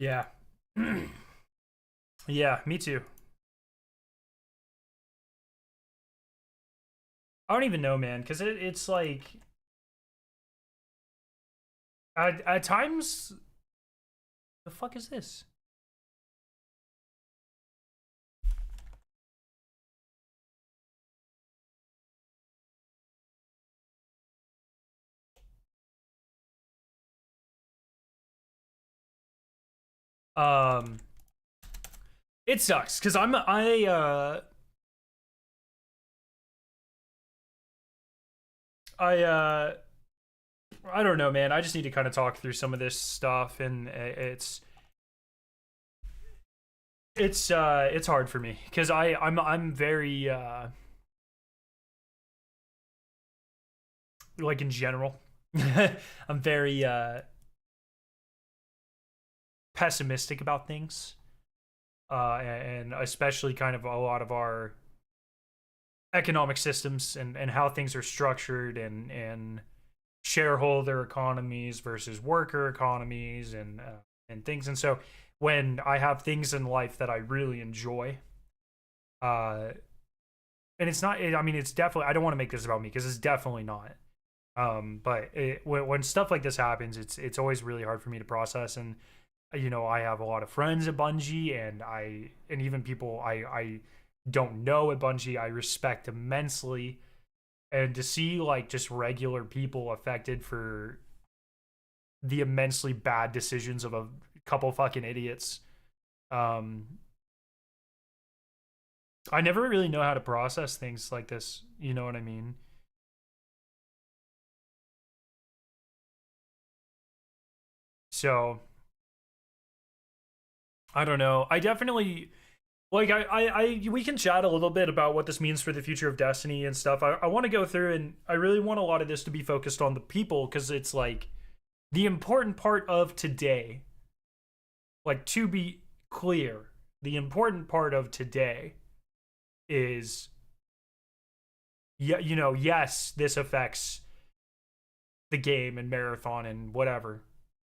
Yeah. Yeah, me too. I don't even know, man, because it's like at times the fuck is this? Um, it sucks because I I don't know, man. I just need to kind of talk through some of this stuff, and it's hard for me because I'm very like in general, I'm very pessimistic about things, and especially kind of a lot of our economic systems and how things are structured and shareholder economies versus worker economies and things. And so when I have things in life that I really enjoy, uh, and it's not, I mean, it's definitely, I don't want to make this about me because it's definitely not. But when stuff like this happens, it's always really hard for me to process. And I have a lot of friends at Bungie, and even people I don't know at Bungie, I respect immensely. And to see like just regular people affected for the immensely bad decisions of a couple fucking idiots, um, I never really know how to process things like this. You know what I mean? So I don't know. I definitely like we can chat a little bit about what this means for the future of Destiny and stuff. I want to go through, and I really want a lot of this to be focused on the people because it's like the important part of today. Like, to be clear, the important part of today is, yeah, yes, this affects the game and marathon and whatever.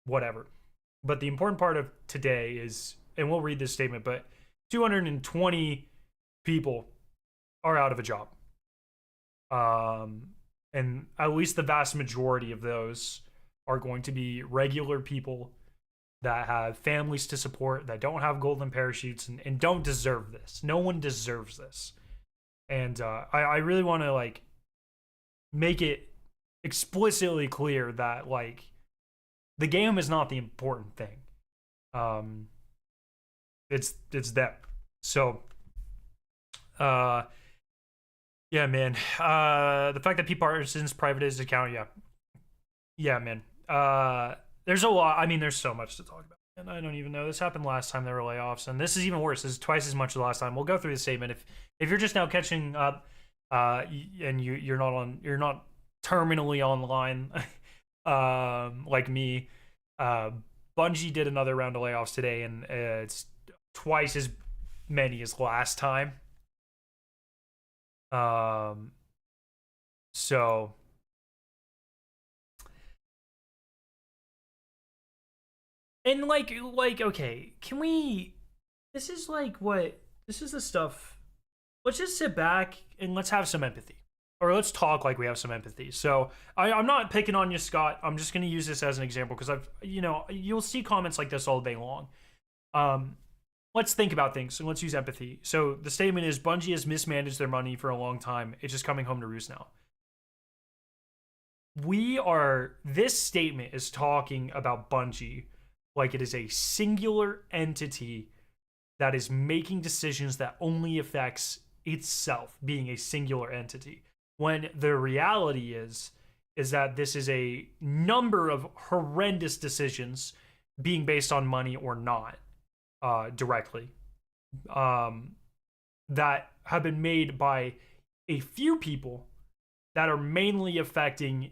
But the important part of today is, and we'll read this statement, but 220 people are out of a job. Um, and at least the vast majority of those are going to be regular people that have families to support, that don't have golden parachutes, and don't deserve this. No one deserves this. And I really want to like make it explicitly clear that like the game is not the important thing. Um, it's them. So uh, yeah, man. The fact that P Parsons privated his account, yeah, yeah, man. There's a lot. I mean, there's so much to talk about. And I don't even know. This happened last time there were layoffs, and this is even worse. This is twice as much as the last time. We'll go through the statement. If you're just now catching up, and you're not terminally online, like me, uh, Bungie did another round of layoffs today, and it's twice as many as last time. Um, so and like okay, can we? This is like what this is the stuff. Let's just sit back and let's have some empathy, or let's talk like we have some empathy. So I'm not picking on you, Scott. I'm just going to use this as an example because you'll see comments like this all day long. Um, let's think about things and let's use empathy. So the statement is Bungie has mismanaged their money for a long time. It's just coming home to roost now. This statement is talking about Bungie like it is a singular entity that is making decisions that only affects itself, being a singular entity, when the reality is that this is a number of horrendous decisions being based on money or not, directly, um, that have been made by a few people that are mainly affecting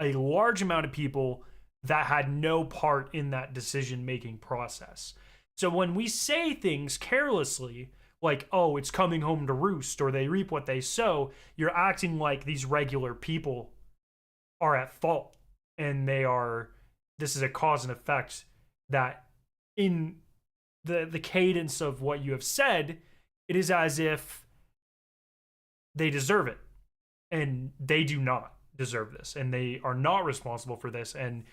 a large amount of people that had no part in that decision making process. So when we say things carelessly, like, oh, it's coming home to roost, or they reap what they sow, you're acting like these regular people are at fault and this is a cause and effect that in the cadence of what you have said, it is as if they deserve it, and they do not deserve this, and they are not responsible for this, and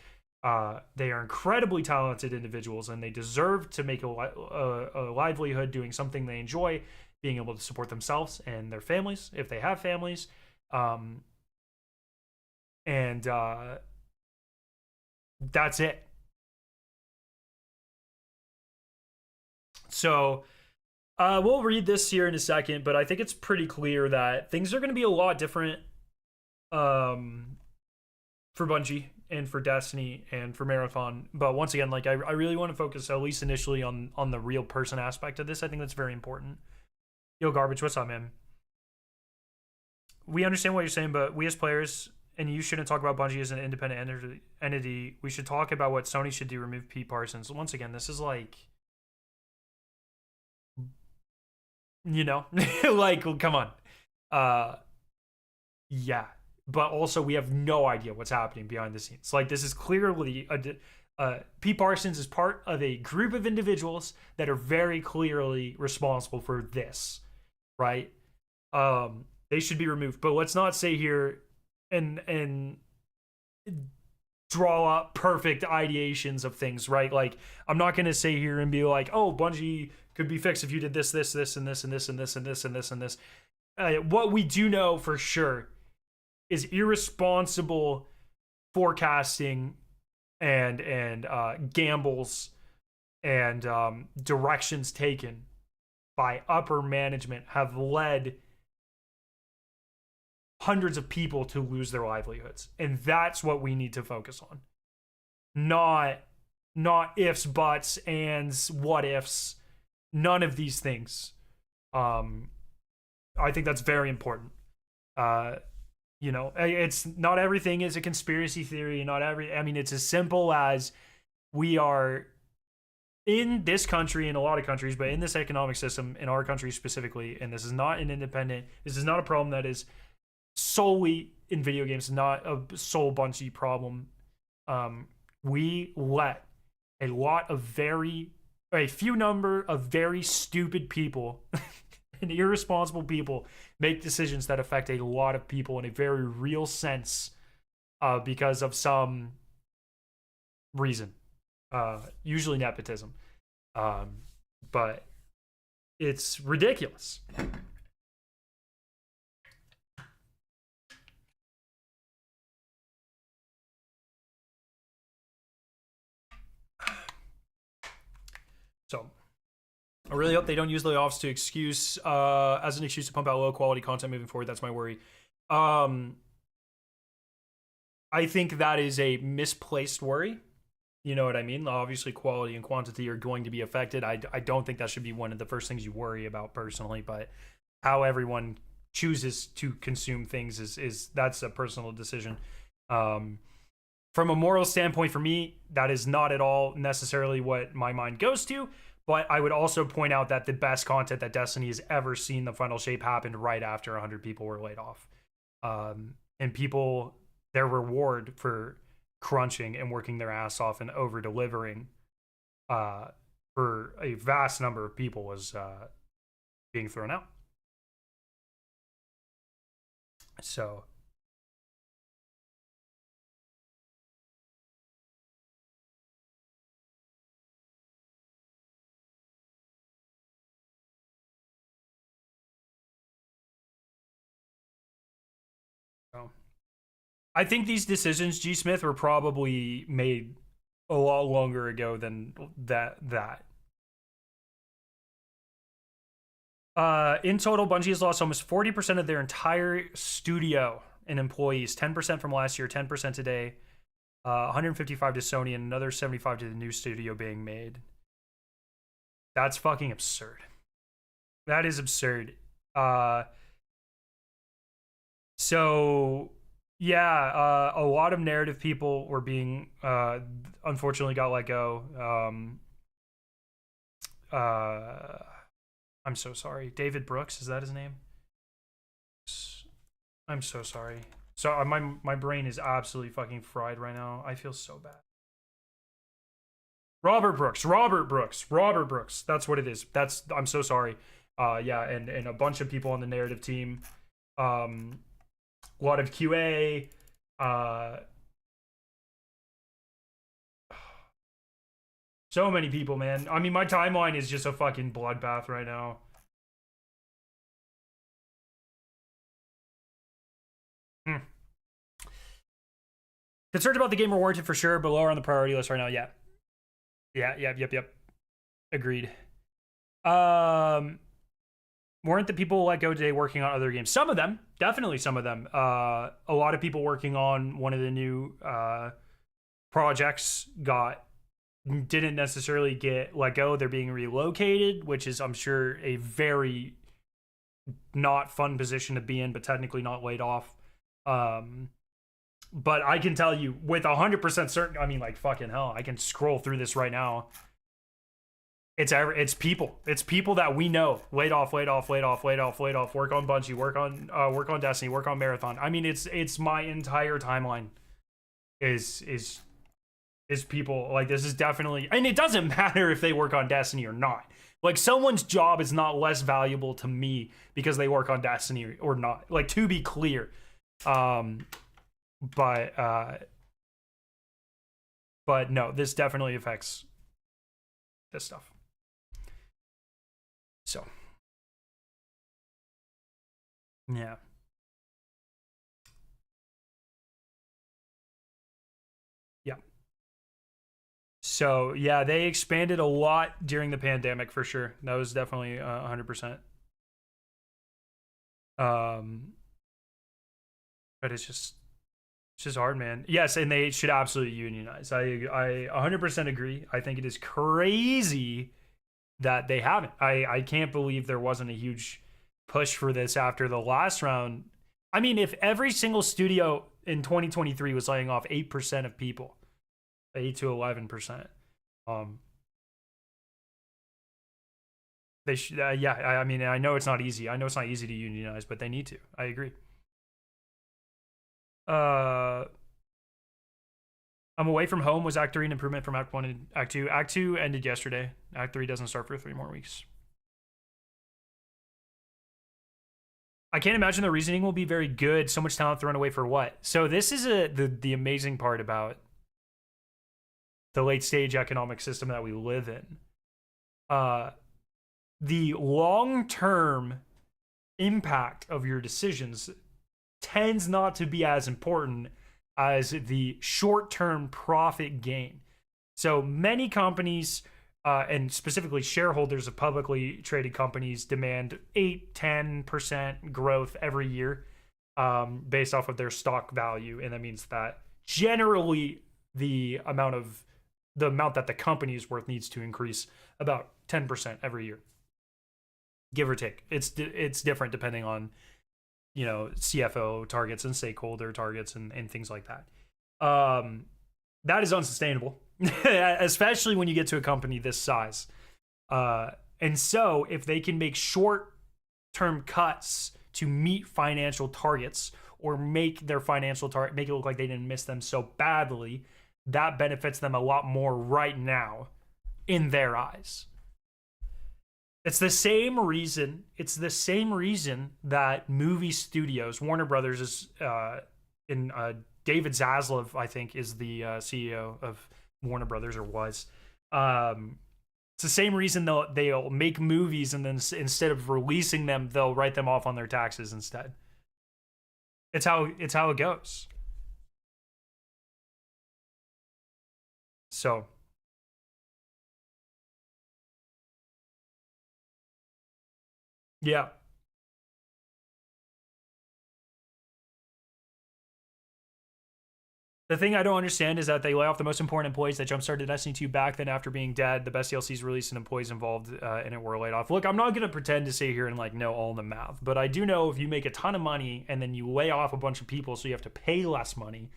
they are incredibly talented individuals, and they deserve to make a livelihood doing something they enjoy, being able to support themselves and their families if they have families, and that's it. So we'll read this here in a second, but I think it's pretty clear that things are going to be a lot different um, for Bungie and for Destiny and for Marathon. But once again, like I really want to focus at least initially on the real person aspect of this. I think that's very important. Yo, Garbage, what's up, man? We understand what you're saying, but we as players, and you shouldn't talk about Bungie as an independent entity. We should talk about what Sony should do. Remove P. Parsons. Once again, this is like, you know, like, come on. Yeah, but also we have no idea what's happening behind the scenes. Like, this is clearly P. Parsons is part of a group of individuals that are very clearly responsible for this, right? They should be removed. But let's not say here and draw up perfect ideations of things, right? Like, I'm not gonna say here and be like, oh, Bungie could be fixed if you did this, this, this, and this, and this, and this, and this, and this, and this. What we do know for sure is irresponsible forecasting and gambles and directions taken by upper management have led hundreds of people to lose their livelihoods, and that's what we need to focus on. Not ifs, buts, ands, what ifs. None of these things. I think that's very important. You know, it's not everything is a conspiracy theory. I mean, it's as simple as we are in this country, in a lot of countries, but in this economic system, in our country specifically, and this is not an independent, this is not a problem that is solely in video games, not a sole Bungie problem. We let a few number of very stupid people and irresponsible people make decisions that affect a lot of people in a very real sense, because of some reason, usually nepotism, but it's ridiculous. So I really hope they don't use layoffs to excuse as an excuse to pump out low quality content moving forward. That's my worry. I think that is a misplaced worry. You know what I mean? Obviously, quality and quantity are going to be affected. I don't think that should be one of the first things you worry about personally, but how everyone chooses to consume things is that's a personal decision. From a moral standpoint, for me, that is not at all necessarily what my mind goes to. But I would also point out that the best content that Destiny has ever seen, the final shape, happened right after 100 people were laid off. And people, their reward for crunching and working their ass off and over delivering for a vast number of people was being thrown out. So I think these decisions, G. Smith, were probably made a lot longer ago than that. In total, Bungie has lost almost 40% of their entire studio and employees. 10% from last year, 10% today. 155 to Sony, and another 75 to the new studio being made. That's fucking absurd. That is absurd. So yeah, a lot of narrative people were being unfortunately got let go. I'm so sorry. David Brooks, is that his name? I'm so sorry. So my brain is absolutely fucking fried right now. I feel so bad. Robert Brooks. That's what it is. I'm so sorry. Yeah, and a bunch of people on the narrative team. A lot of QA. So many people, man. I mean, my timeline is just a fucking bloodbath right now. Hmm. Concerns about the game are warranted for sure, but lower on the priority list right now. Yeah. Yep. Agreed. Weren't the people let go today working on other games? Some of them, definitely some of them. A lot of people working on one of the new projects didn't necessarily get let go. They're being relocated, which is, I'm sure, a very not fun position to be in, but technically not laid off. But I can tell you with 100% certain, I mean, like, fucking hell, I can scroll through this right now. It's people that we know laid off, work on Bungie, work on Destiny, work on Marathon. I mean, it's my entire timeline is people. Like, this is definitely, and it doesn't matter if they work on Destiny or not. Like, someone's job is not less valuable to me because they work on Destiny or not. Like, to be clear. But no, this definitely affects this stuff. So, yeah. Yeah. So, yeah, they expanded a lot during the pandemic for sure. That was definitely 100%. But it's just hard, man. Yes, and they should absolutely unionize. I 100% agree. I think it is crazy that they haven't. I can't believe there wasn't a huge push for this after the last round. I mean, if every single studio in 2023 was laying off 8% of people, 8 to 11%, they should. Yeah, I mean, I know it's not easy. I know it's not easy to unionize, but they need to. I agree. I'm away from home was Act 3 an improvement from Act 1 and Act 2. Act 2 ended yesterday. Act 3 doesn't start for 3 more weeks. I can't imagine the reasoning will be very good. So much talent thrown away for what? So this is the amazing part about the late stage economic system that we live in. The long-term impact of your decisions tends not to be as important as the short-term profit gain. So many companies, and specifically shareholders of publicly traded companies, demand 8-10% growth every year based off of their stock value. And that means that generally the amount that the company is worth needs to increase about 10% every year, give or take. It's different depending on, you know, CFO targets and stakeholder targets and things like that. That is unsustainable, especially when you get to a company this size. And so if they can make short-term cuts to meet financial targets or make their financial target, make it look like they didn't miss them so badly, that benefits them a lot more right now in their eyes. It's the same reason that movie studios, Warner Brothers is David Zaslav, I think, is the CEO of Warner Brothers, or was. It's the same reason they'll make movies and then instead of releasing them, they'll write them off on their taxes instead. It's how it goes. So yeah. The thing I don't understand is that they lay off the most important employees that jumpstarted Destiny 2 back then after being dead. The best DLCs released and employees involved in it were laid off. Look, I'm not going to pretend to sit here and like know all the math, but I do know if you make a ton of money and then you lay off a bunch of people so you have to pay less money,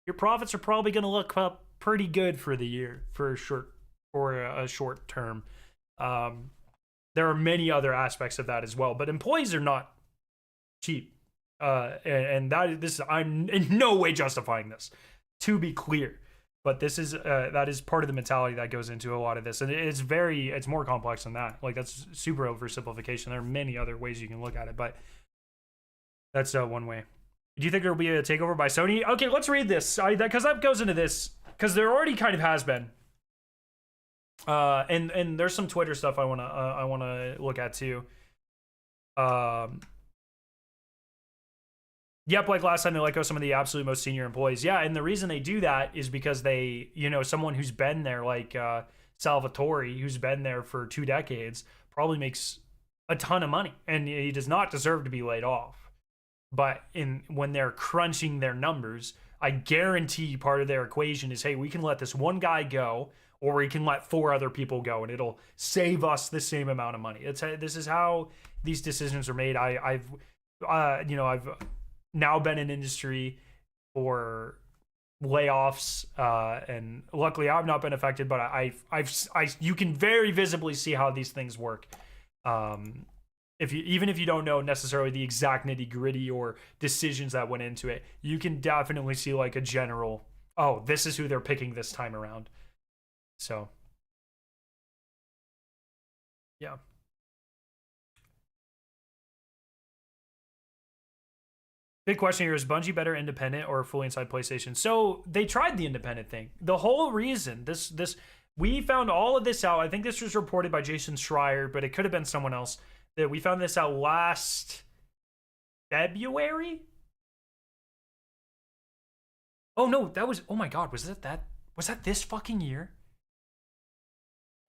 your profits are probably going to look up pretty good for the year for a short term. There are many other aspects of that as well, but employees are not cheap. I'm in no way justifying this, to be clear. But this is that is part of the mentality that goes into a lot of this, and it's more complex than that. Like, that's super oversimplification. There are many other ways you can look at it, but that's one way. Do you think there will be a takeover by Sony? Okay, let's read this, because that goes into this, because there already kind of has been. And there's some Twitter stuff I wanna look at too. Yep, like last time they let go some of the absolute most senior employees. Yeah, and the reason they do that is because they, someone who's been there, like Salvatore, who's been there for 2 decades, probably makes a ton of money, and he does not deserve to be laid off. But when they're crunching their numbers, I guarantee part of their equation is, hey, we can let this one guy go, or we can let 4 other people go, and it'll save us the same amount of money. This is how these decisions are made. I've now been in industry for layoffs, and luckily I've not been affected, but you can very visibly see how these things work. Even if you don't know necessarily the exact nitty gritty or decisions that went into it, you can definitely see like a general, oh, this is who they're picking this time around. So, yeah. Big question here, is Bungie better independent or fully inside PlayStation? So they tried the independent thing. The whole reason we found all of this out. I think this was reported by Jason Schreier, but it could have been someone else. That we found this out last February. Oh no, oh my god, was that this fucking year?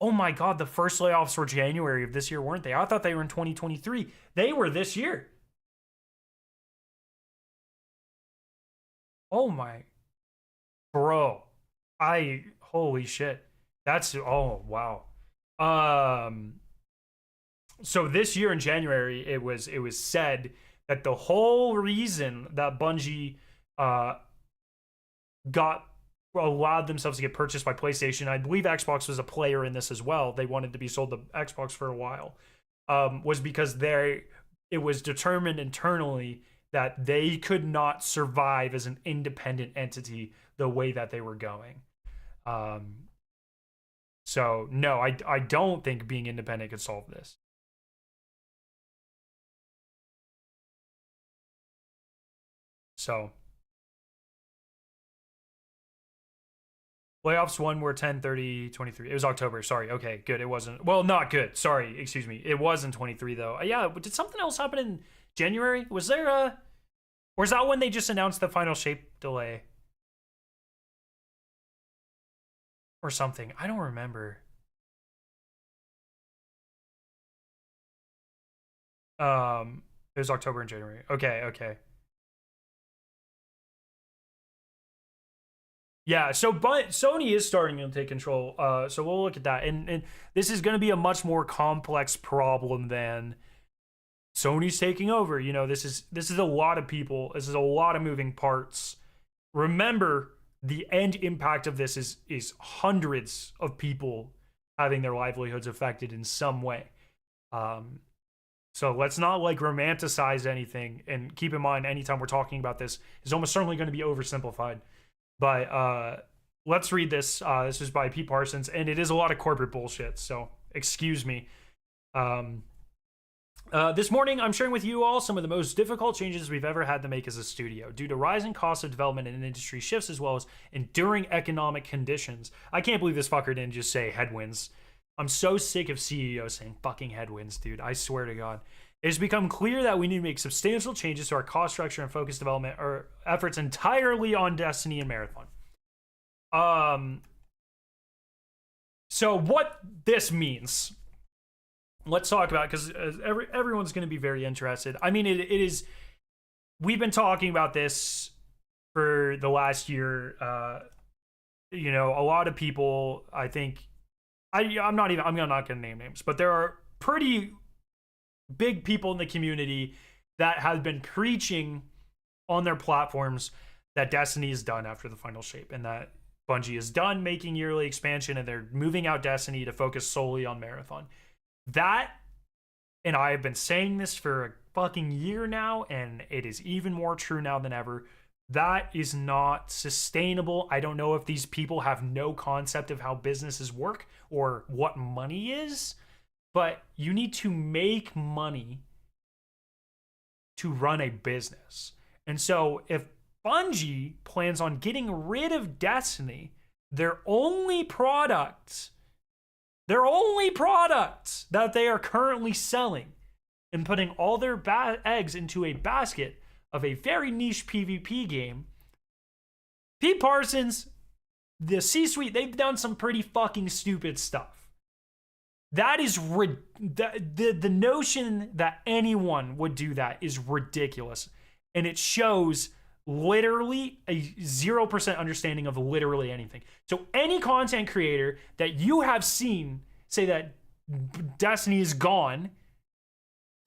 Oh my god, the first layoffs were January of this year, weren't they? I thought they were in 2023. They were this year. Oh my, bro, holy shit. Oh wow. So this year in January, it was said that the whole reason that Bungie allowed themselves to get purchased by PlayStation, I believe Xbox was a player in this as well, they wanted to be sold to Xbox for a while, was because it was determined internally that they could not survive as an independent entity the way that they were going. So no, I don't think being independent could solve this. So layoffs 1 were 10/30/23. It was October. Sorry. Okay, good. It wasn't. Well, not good. Sorry. Excuse me. It was in 23 though. Yeah. Did something else happen in January? Was there or is that when they just announced the final shape delay? Or something. I don't remember. It was October and January. Okay. Yeah, but Sony is starting to take control. So we'll look at that. And this is going to be a much more complex problem than Sony's taking over. This is a lot of people. This is a lot of moving parts. Remember, the end impact of this is hundreds of people having their livelihoods affected in some way. So let's not like romanticize anything, and keep in mind anytime we're talking about this is almost certainly going to be oversimplified. But let's read this. This is by Pete Parsons, and it is a lot of corporate bullshit, so excuse me. This morning, I'm sharing with you all some of the most difficult changes we've ever had to make as a studio due to rising costs of development and industry shifts, as well as enduring economic conditions. I can't believe this fucker didn't just say headwinds. I'm so sick of CEOs saying fucking headwinds, dude. I swear to God. It has become clear that we need to make substantial changes to our cost structure and focus development or efforts entirely on Destiny and Marathon. So what this means, let's talk about, because everyone's going to be very interested. I mean, it is. We've been talking about this for the last year. A lot of people. I think I'm not going to name names, but there are pretty big people in the community that have been preaching on their platforms that Destiny is done after the final shape, and that Bungie is done making yearly expansion, and they're moving out Destiny to focus solely on Marathon. That, and I have been saying this for a fucking year now, and it is even more true now than ever. That is not sustainable. I don't know if these people have no concept of how businesses work or what money is, but you need to make money to run a business. And so if Bungie plans on getting rid of Destiny, their only products that they are currently selling and putting all their eggs into a basket of a very niche PvP game, Pete Parsons, the C-suite, they've done some pretty fucking stupid stuff. That is the notion that anyone would do that is ridiculous, and it shows literally a 0% understanding of literally anything. So any content creator that you have seen say that Destiny is gone,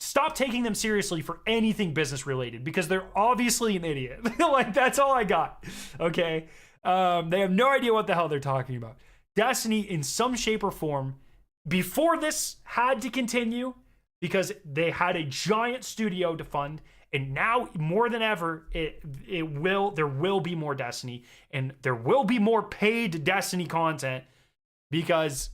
stop taking them seriously for anything business related, because they're obviously an idiot. Like, that's all I got. Okay. They have no idea what the hell they're talking about. Destiny, in some shape or form, before this, had to continue because they had a giant studio to fund, and now more than ever, there will be more Destiny, and there will be more paid Destiny content, because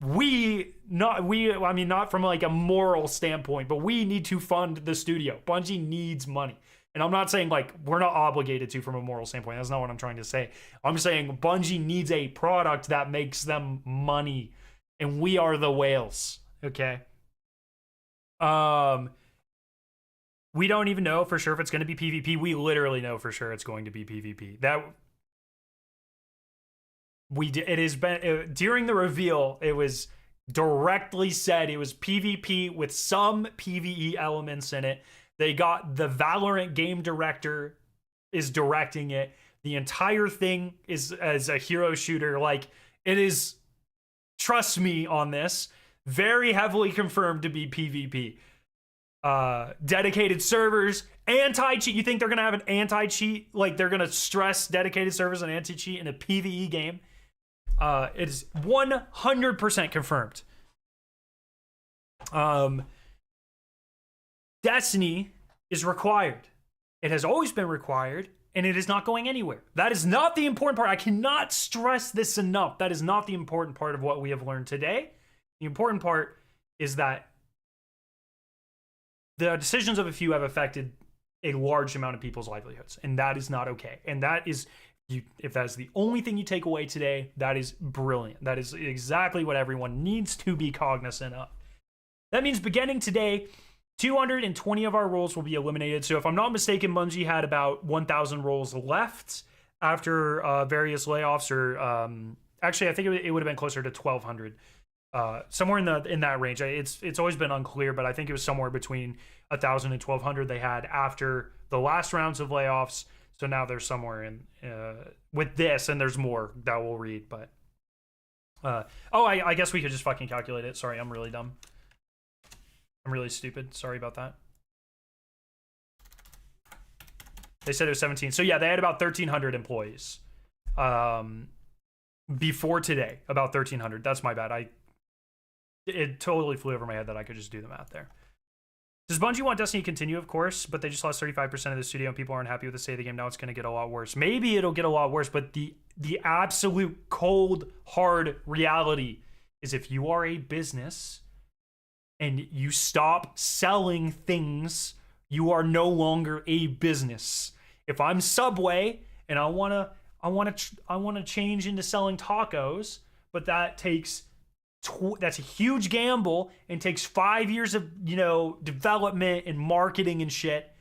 not from like a moral standpoint, but we need to fund the studio. Bungie needs money. And I'm not saying like we're not obligated to from a moral standpoint. That's not what I'm trying to say. I'm saying Bungie needs a product that makes them money, and we are the whales. Okay. We don't even know for sure if it's going to be PvP. We literally know for sure it's going to be PvP. It has been during the reveal, it was directly said it was PvP with some PvE elements in it. They got the Valorant game director is directing it. The entire thing is as a hero shooter. Like, it is, trust me on this, very heavily confirmed to be PvP. Dedicated servers, anti-cheat. You think they're gonna have an anti-cheat? Like, they're gonna stress dedicated servers and anti-cheat in a PvE game? It is 100% confirmed. Destiny is required. It has always been required, and it is not going anywhere. That is not the important part. I cannot stress this enough. That is not the important part of what we have learned today. The important part is that the decisions of a few have affected a large amount of people's livelihoods, and that is not okay. And that is, if that is the only thing you take away today, that is brilliant. That is exactly what everyone needs to be cognizant of. That means beginning today, 220 of our roles will be eliminated. So if I'm not mistaken, Bungie had about 1,000 roles left after various layoffs, or actually, I think it would have been closer to 1,200. Somewhere in that range. It's always been unclear, but I think it was somewhere between 1,000 and 1,200 they had after the last rounds of layoffs. So now there's somewhere in with this, and there's more that we'll read. But I guess we could just fucking calculate it. Sorry, I'm really dumb. I'm really stupid. Sorry about that. They said it was 17. So yeah, they had about 1,300 employees before today. About 1,300. That's my bad. It totally flew over my head that I could just do the math there. Does Bungie want Destiny to continue? Of course, but they just lost 35% of the studio, and people aren't happy with the state of the game. Now it's going to get a lot worse. Maybe it'll get a lot worse, but the absolute cold, hard reality is if you are a business and you stop selling things, you are no longer a business. If I'm Subway and I want to change into selling tacos, but that takes that's a huge gamble and takes 5 years of development and marketing and shit,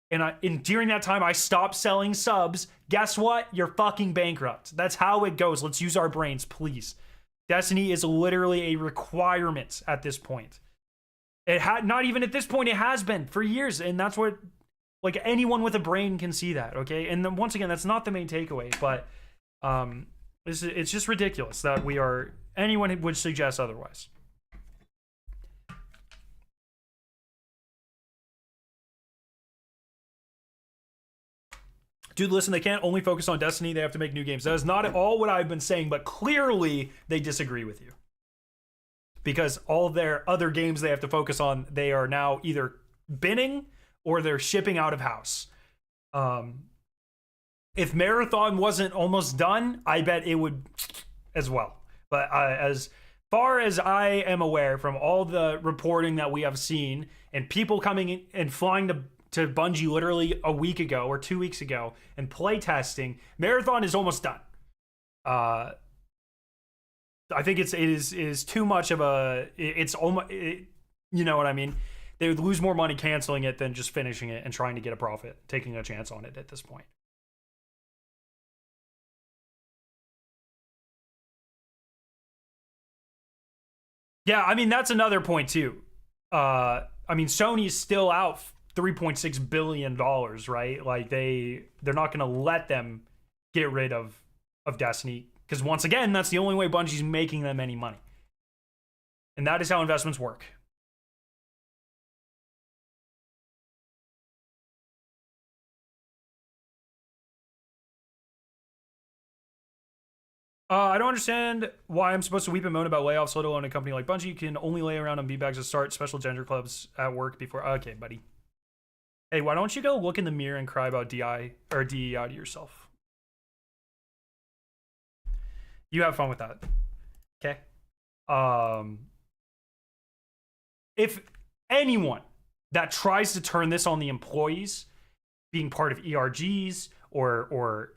and during that time I stop selling subs, guess what? You're fucking bankrupt. That's how it goes. Let's use our brains, please. Destiny is literally a requirement at this point. It had not even at this point, it has been for years, and that's what, like, anyone with a brain can see that. Okay, and then once again, that's not the main takeaway, but it's just ridiculous that anyone would suggest otherwise. Dude, listen, they can't only focus on Destiny. They have to make new games. That is not at all what I've been saying, but clearly they disagree with you. Because all their other games they have to focus on, they are now either binning or they're shipping out of house. If Marathon wasn't almost done, I bet it would as well. But as far as I am aware from all the reporting that we have seen and people coming in and flying to Bungie literally a week ago or 2 weeks ago and play testing, Marathon is almost done. I think it is too much of it's almost, you know what I mean? They would lose more money canceling it than just finishing it and trying to get a profit, taking a chance on it at this point. Yeah, I mean that's another point too. I mean Sony's still out $3.6 billion, right? Like they're not going to let them get rid of Destiny because once again, that's the only way Bungie's making them any money, and that is how investments work. I don't understand why I'm supposed to weep and moan about layoffs, let alone a company like Bungie can only lay around on beanbags to start special gender clubs at work before. Okay, buddy. Hey, why don't you go look in the mirror and cry about DI or DEI to yourself? You have fun with that. Okay. Um, if anyone that tries to turn this on the employees being part of ERGs or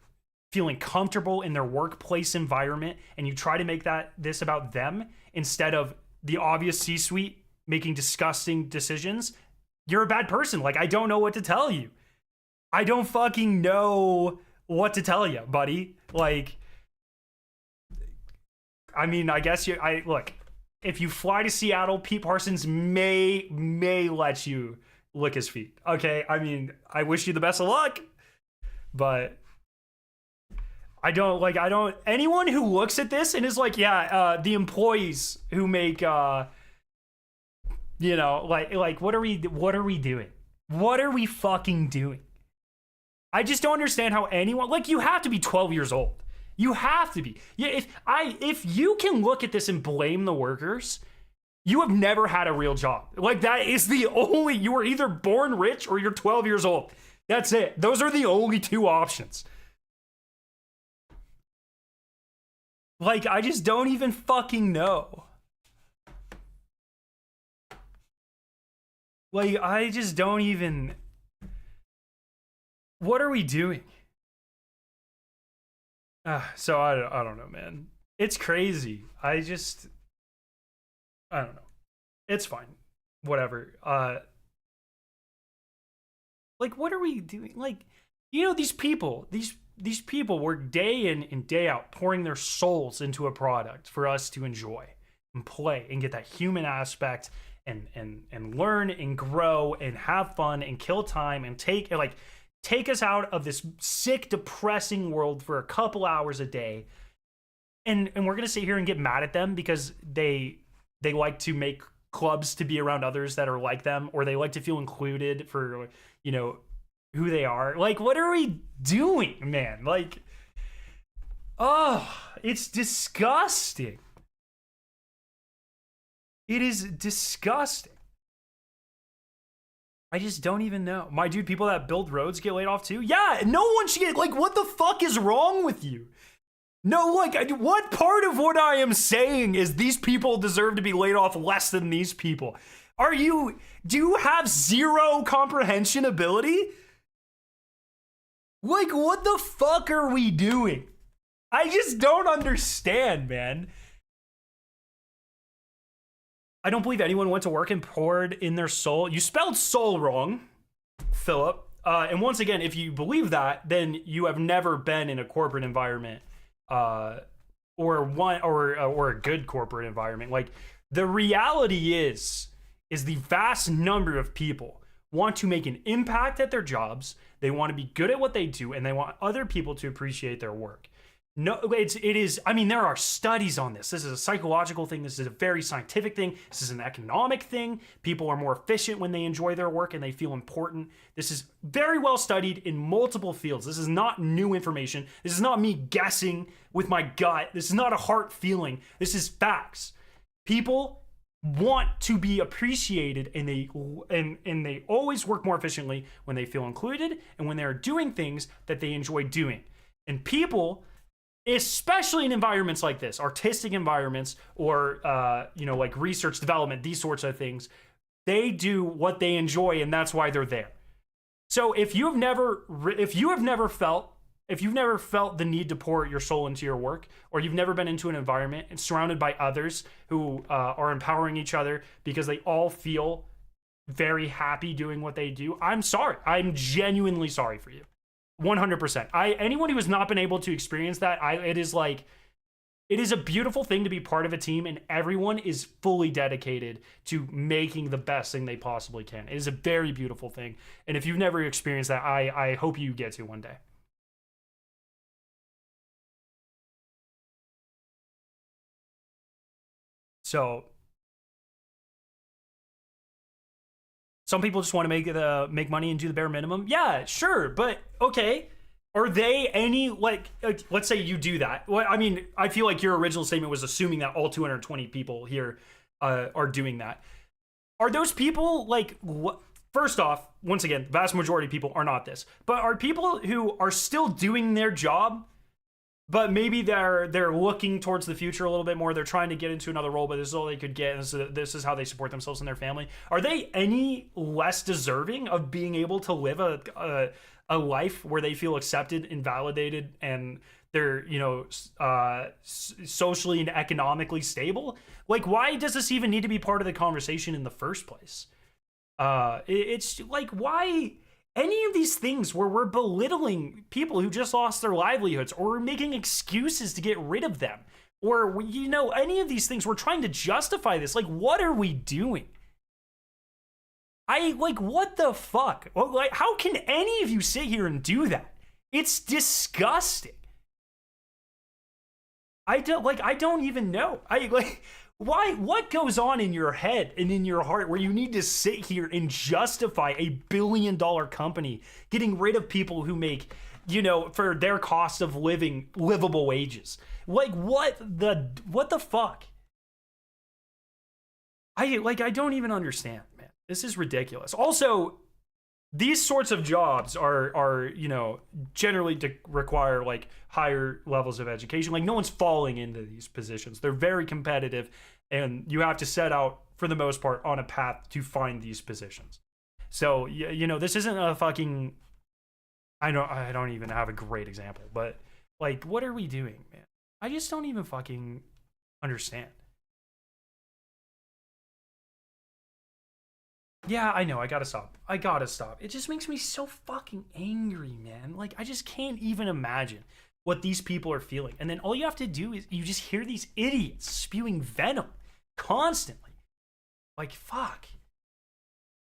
feeling comfortable in their workplace environment and you try to make this about them instead of the obvious C-suite making disgusting decisions, you're a bad person. Like, I don't know what to tell you. I don't fucking know what to tell you, buddy. Like, I mean, I guess look, if you fly to Seattle, Pete Parsons may let you lick his feet. Okay, I mean, I wish you the best of luck, but anyone who looks at this and is like, yeah, the employees who make what are we doing? What are we fucking doing? I just don't understand how anyone, like, you have to be 12 years old. You have to be. Yeah, if you can look at this and blame the workers, you have never had a real job. Like, that is the only, you were either born rich or you're 12 years old. That's it. Those are the only two options. Like, I just don't even fucking know. Like, I just don't even. What are we doing? So I don't know, man. It's crazy. I don't know. It's fine. Whatever. Like, what are we doing? Like, you know, these people work day in and day out pouring their souls into a product for us to enjoy and play and get that human aspect and learn and grow and have fun and kill time and take us out of this sick, depressing world for a couple hours a day. And we're gonna sit here and get mad at them because they like to make clubs to be around others that are like them, or they like to feel included for, you know, who they are. Like, what are we doing, man? Like, oh, it's disgusting. It is disgusting. I just don't even know. My dude, people that build roads get laid off too? Yeah, no one should get, like, what the fuck is wrong with you? No, like, what part of what I am saying is these people deserve to be laid off less than these people? Do you have zero comprehension ability? Like, what the fuck are we doing? I just don't understand, man. I don't believe anyone went to work and poured in their soul. You spelled soul wrong, Philip. And once again, if you believe that, then you have never been in a corporate environment, or a good corporate environment. Like, the reality is the vast number of people want to make an impact at their jobs. They want to be good at what they do, and they want other people to appreciate their work. No, it is. I mean, there are studies on this. This is a psychological thing. This is a very scientific thing. This is an economic thing. People are more efficient when they enjoy their work and they feel important. This is very well studied in multiple fields. This is not new information. This is not me guessing with my gut. This is not a heart feeling. This is facts. People want to be appreciated, and they always work more efficiently when they feel included and when they're doing things that they enjoy doing. And people, especially in environments like this, artistic environments, or like research development, these sorts of things, they do what they enjoy, and that's why they're there. So if you've never felt the need to pour your soul into your work, or you've never been into an environment and surrounded by others who are empowering each other because they all feel very happy doing what they do, I'm sorry. I'm genuinely sorry for you. 100%. Anyone who has not been able to experience that, it is a beautiful thing to be part of a team, and everyone is fully dedicated to making the best thing they possibly can. It is a very beautiful thing. And if you've never experienced that, I hope you get to one day. So some people just want to make money and do the bare minimum. Yeah, sure, but okay. Are they any, like let's say you do that. Well, I mean, I feel like your original statement was assuming that all 220 people here are doing that. Are those people like, first off, once again, the vast majority of people are not this, but are people who are still doing their job, but maybe they're looking towards the future a little bit more. They're trying to get into another role, but this is all they could get. And this is how they support themselves and their family. Are they any less deserving of being able to live a life where they feel accepted and validated, and they're socially and economically stable? Like, why does this even need to be part of the conversation in the first place? It's like, why any of these things where we're belittling people who just lost their livelihoods, or we're making excuses to get rid of them, or any of these things, we're trying to justify this. Like, what are we doing? What the fuck? Like, how can any of you sit here and do that? It's disgusting. I don't even know. Why? What goes on in your head and in your heart where you need to sit here and justify a billion-dollar company getting rid of people who make, for their cost of living, livable wages? Like, what the fuck? I don't even understand, man. This is ridiculous. Also, these sorts of jobs are generally to require like higher levels of education. Like, no one's falling into these positions. They're very competitive, and you have to set out, for the most part, on a path to find these positions. So this isn't a fucking, I don't even have a great example, but like, what are we doing, man? I just don't even fucking understand. Yeah, I know. I gotta stop. It just makes me so fucking angry, man. Like, I just can't even imagine what these people are feeling. And then all you have to do is you just hear these idiots spewing venom constantly. Like, fuck.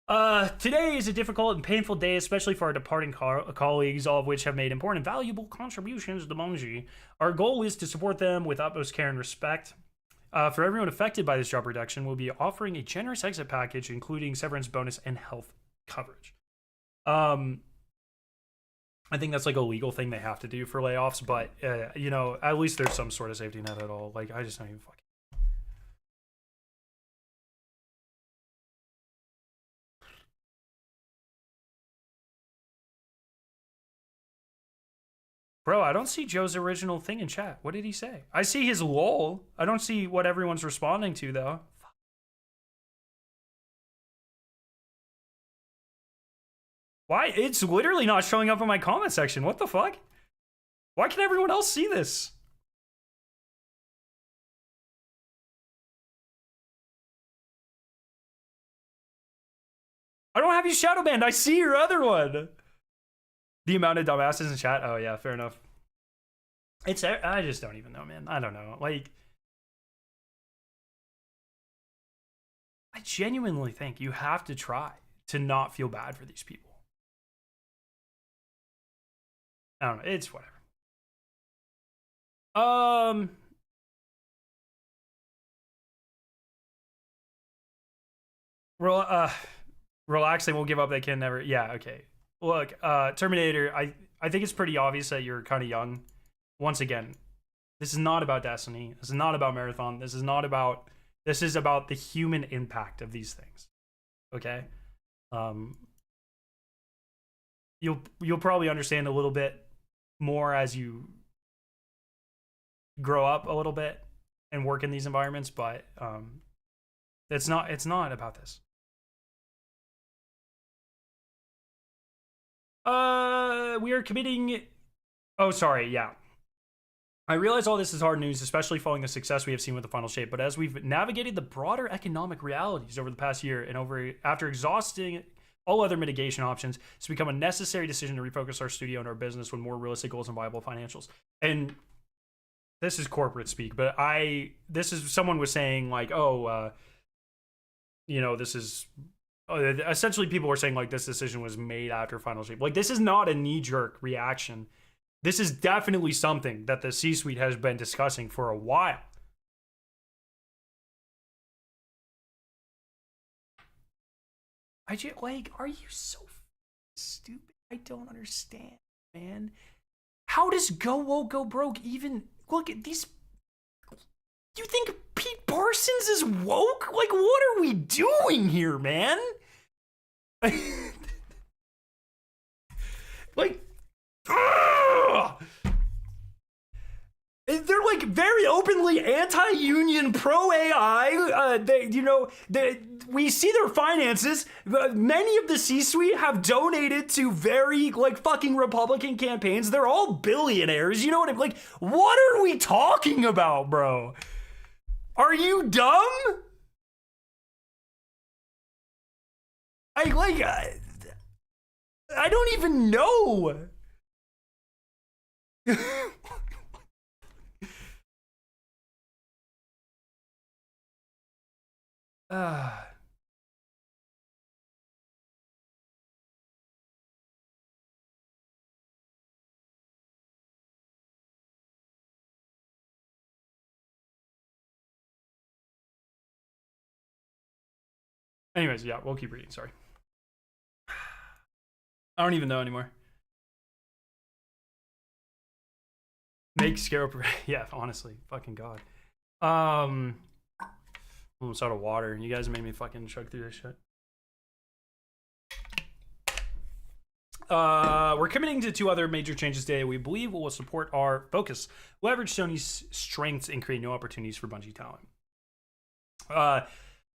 Today is a difficult and painful day, especially for our departing colleagues, all of which have made important and valuable contributions to Bungie. Our goal is to support them with utmost care and respect. For everyone affected by this job reduction, we'll be offering a generous exit package, including severance bonus and health coverage. I think that's like a legal thing they have to do for layoffs, but at least there's some sort of safety net at all. Like, I just don't even fucking. Bro, I don't see Joe's original thing in chat. What did he say? I see his lol. I don't see what everyone's responding to, though. Why? It's literally not showing up in my comment section. What the fuck? Why can everyone else see this? I don't have you shadow banned. I see your other one. The amount of dumbasses in chat. Oh yeah, fair enough. I just don't even know, man. I don't know. Like, I genuinely think you have to try to not feel bad for these people. I don't know. It's whatever. Relax. They won't give up. They can never. Yeah. Okay. Look, Terminator, I think it's pretty obvious that you're kind of young. Once again, this is not about Destiny. This is not about Marathon. This is not about This is about the human impact of these things. Okay? You'll probably understand a little bit more as you grow up a little bit and work in these environments, but it's not about this. We are committing. Oh, sorry. Yeah. I realize all this is hard news, especially following the success we have seen with the final shape. But as we've navigated the broader economic realities over the past year and after exhausting all other mitigation options, it's become a necessary decision to refocus our studio and our business with more realistic goals and viable financials. And this is corporate speak, but this is someone was saying like, this is essentially people were saying like this decision was made after final shape. Like, this is not a knee-jerk reaction. This is definitely something that the C-suite has been discussing for a while. Are you so stupid? I don't understand, man. How does Go Woke Go Broke even look at these? You think Pete Parsons is woke? Like, what are we doing here, man? Like, they're like very openly anti-union, pro-AI. We see their finances. Many of the C-suite have donated to very like fucking Republican campaigns. They're all billionaires. You know what I'm like? What are we talking about, bro? Are you dumb? I don't even know. Anyways, yeah, we'll keep reading. Sorry. I don't even know anymore. Make Scarab. Yeah, honestly. Fucking God. Almost out of water. You guys made me fucking chug through this shit. We're committing to 2 other major changes today we believe will support our focus, leverage Sony's strengths, and create new opportunities for Bungie talent.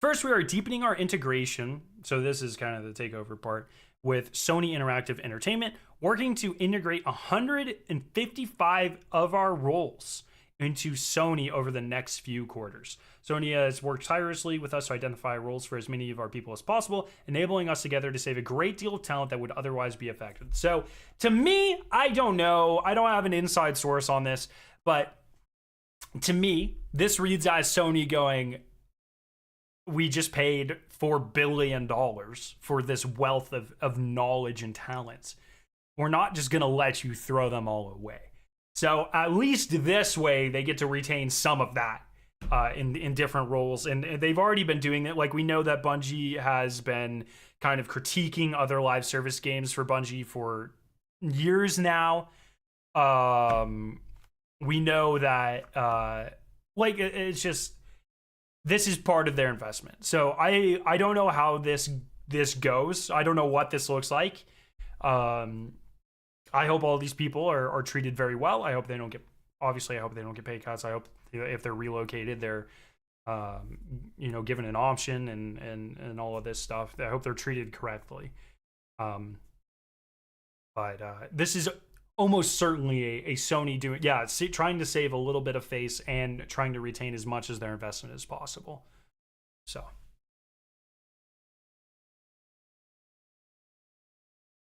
First, we are deepening our integration. So this is kind of the takeover part with Sony Interactive Entertainment, working to integrate 155 of our roles into Sony over the next few quarters. Sony has worked tirelessly with us to identify roles for as many of our people as possible, enabling us together to save a great deal of talent that would otherwise be affected. So to me, I don't know. I don't have an inside source on this, but to me, this reads as Sony going, we just paid $4 billion for this wealth of knowledge and talents. We're not just going to let you throw them all away. So at least this way, they get to retain some of that in different roles. And they've already been doing it. Like, we know that Bungie has been kind of critiquing other live service games for Bungie for years now. We know that, it's just, this is part of their investment. So I don't know how this goes. I don't know what this looks like. I hope all these people are treated very well. I hope they don't get pay cuts. I hope if they're relocated, they're given an option and all of this stuff. I hope they're treated correctly. But this is almost certainly a Sony trying to save a little bit of face and trying to retain as much as their investment as possible. So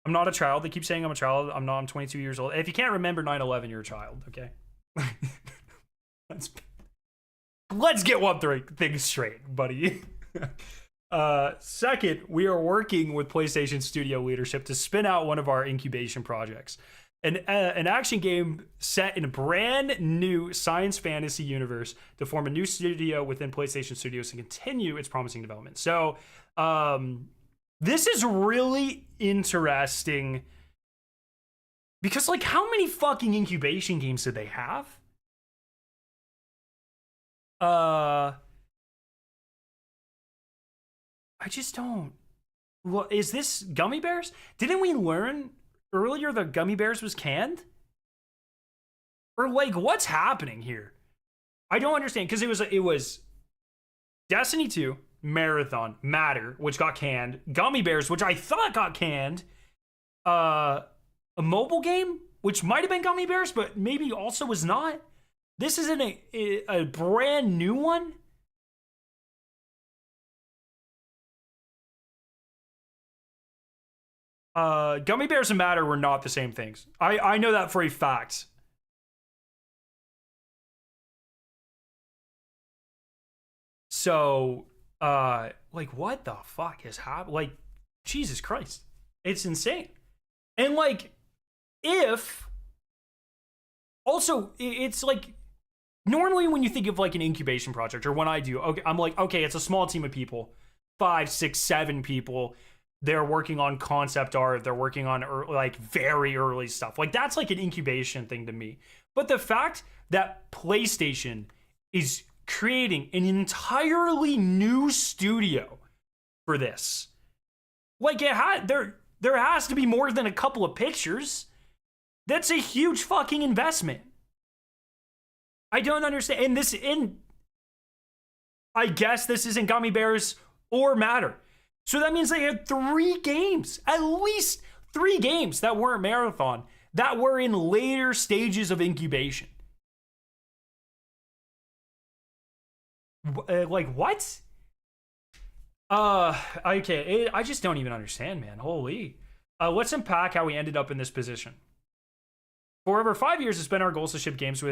I'm not a child. They keep saying I'm a child. I'm 22 years old. If you can't remember 9/11, you're a child, okay? Let's get one thing straight, buddy. Second, we are working with PlayStation Studio leadership to spin out one of our incubation projects. An action game set in a brand new science fantasy universe to form a new studio within PlayStation Studios and continue its promising development. So, this is really interesting because, like, how many fucking incubation games did they have? I just don't. Well, is this gummy bears? Didn't we learn earlier that gummy bears was canned? Or like, what's happening here? I don't understand because it was Destiny 2, Marathon, Matter, which got canned, Gummy Bears, which I thought got canned, a mobile game, which might have been Gummy Bears, but maybe also was not. This isn't a brand new one. Gummy Bears and Matter were not the same things. I know that for a fact. So, like, what the fuck is happening? Like, Jesus Christ. It's insane. And, like, if. Also, it's like. Normally, when you think of, like, an incubation project, or when I do, okay, I'm like, okay, it's a small team of people 5, 6, 7 people. They're working on concept art. They're working on, like, very early stuff. Like, that's like an incubation thing to me. But the fact that PlayStation is creating an entirely new studio for this. Like there has to be more than a couple of pictures. That's a huge fucking investment. I don't understand. And I guess this isn't Gummy Bears or Matter. So that means they had 3 games, at least 3 games that weren't Marathon, that were in later stages of incubation. Like, what? Okay, I just don't even understand, man. Holy. Let's unpack how we ended up in this position. For over 5 years, it's been our goals to ship games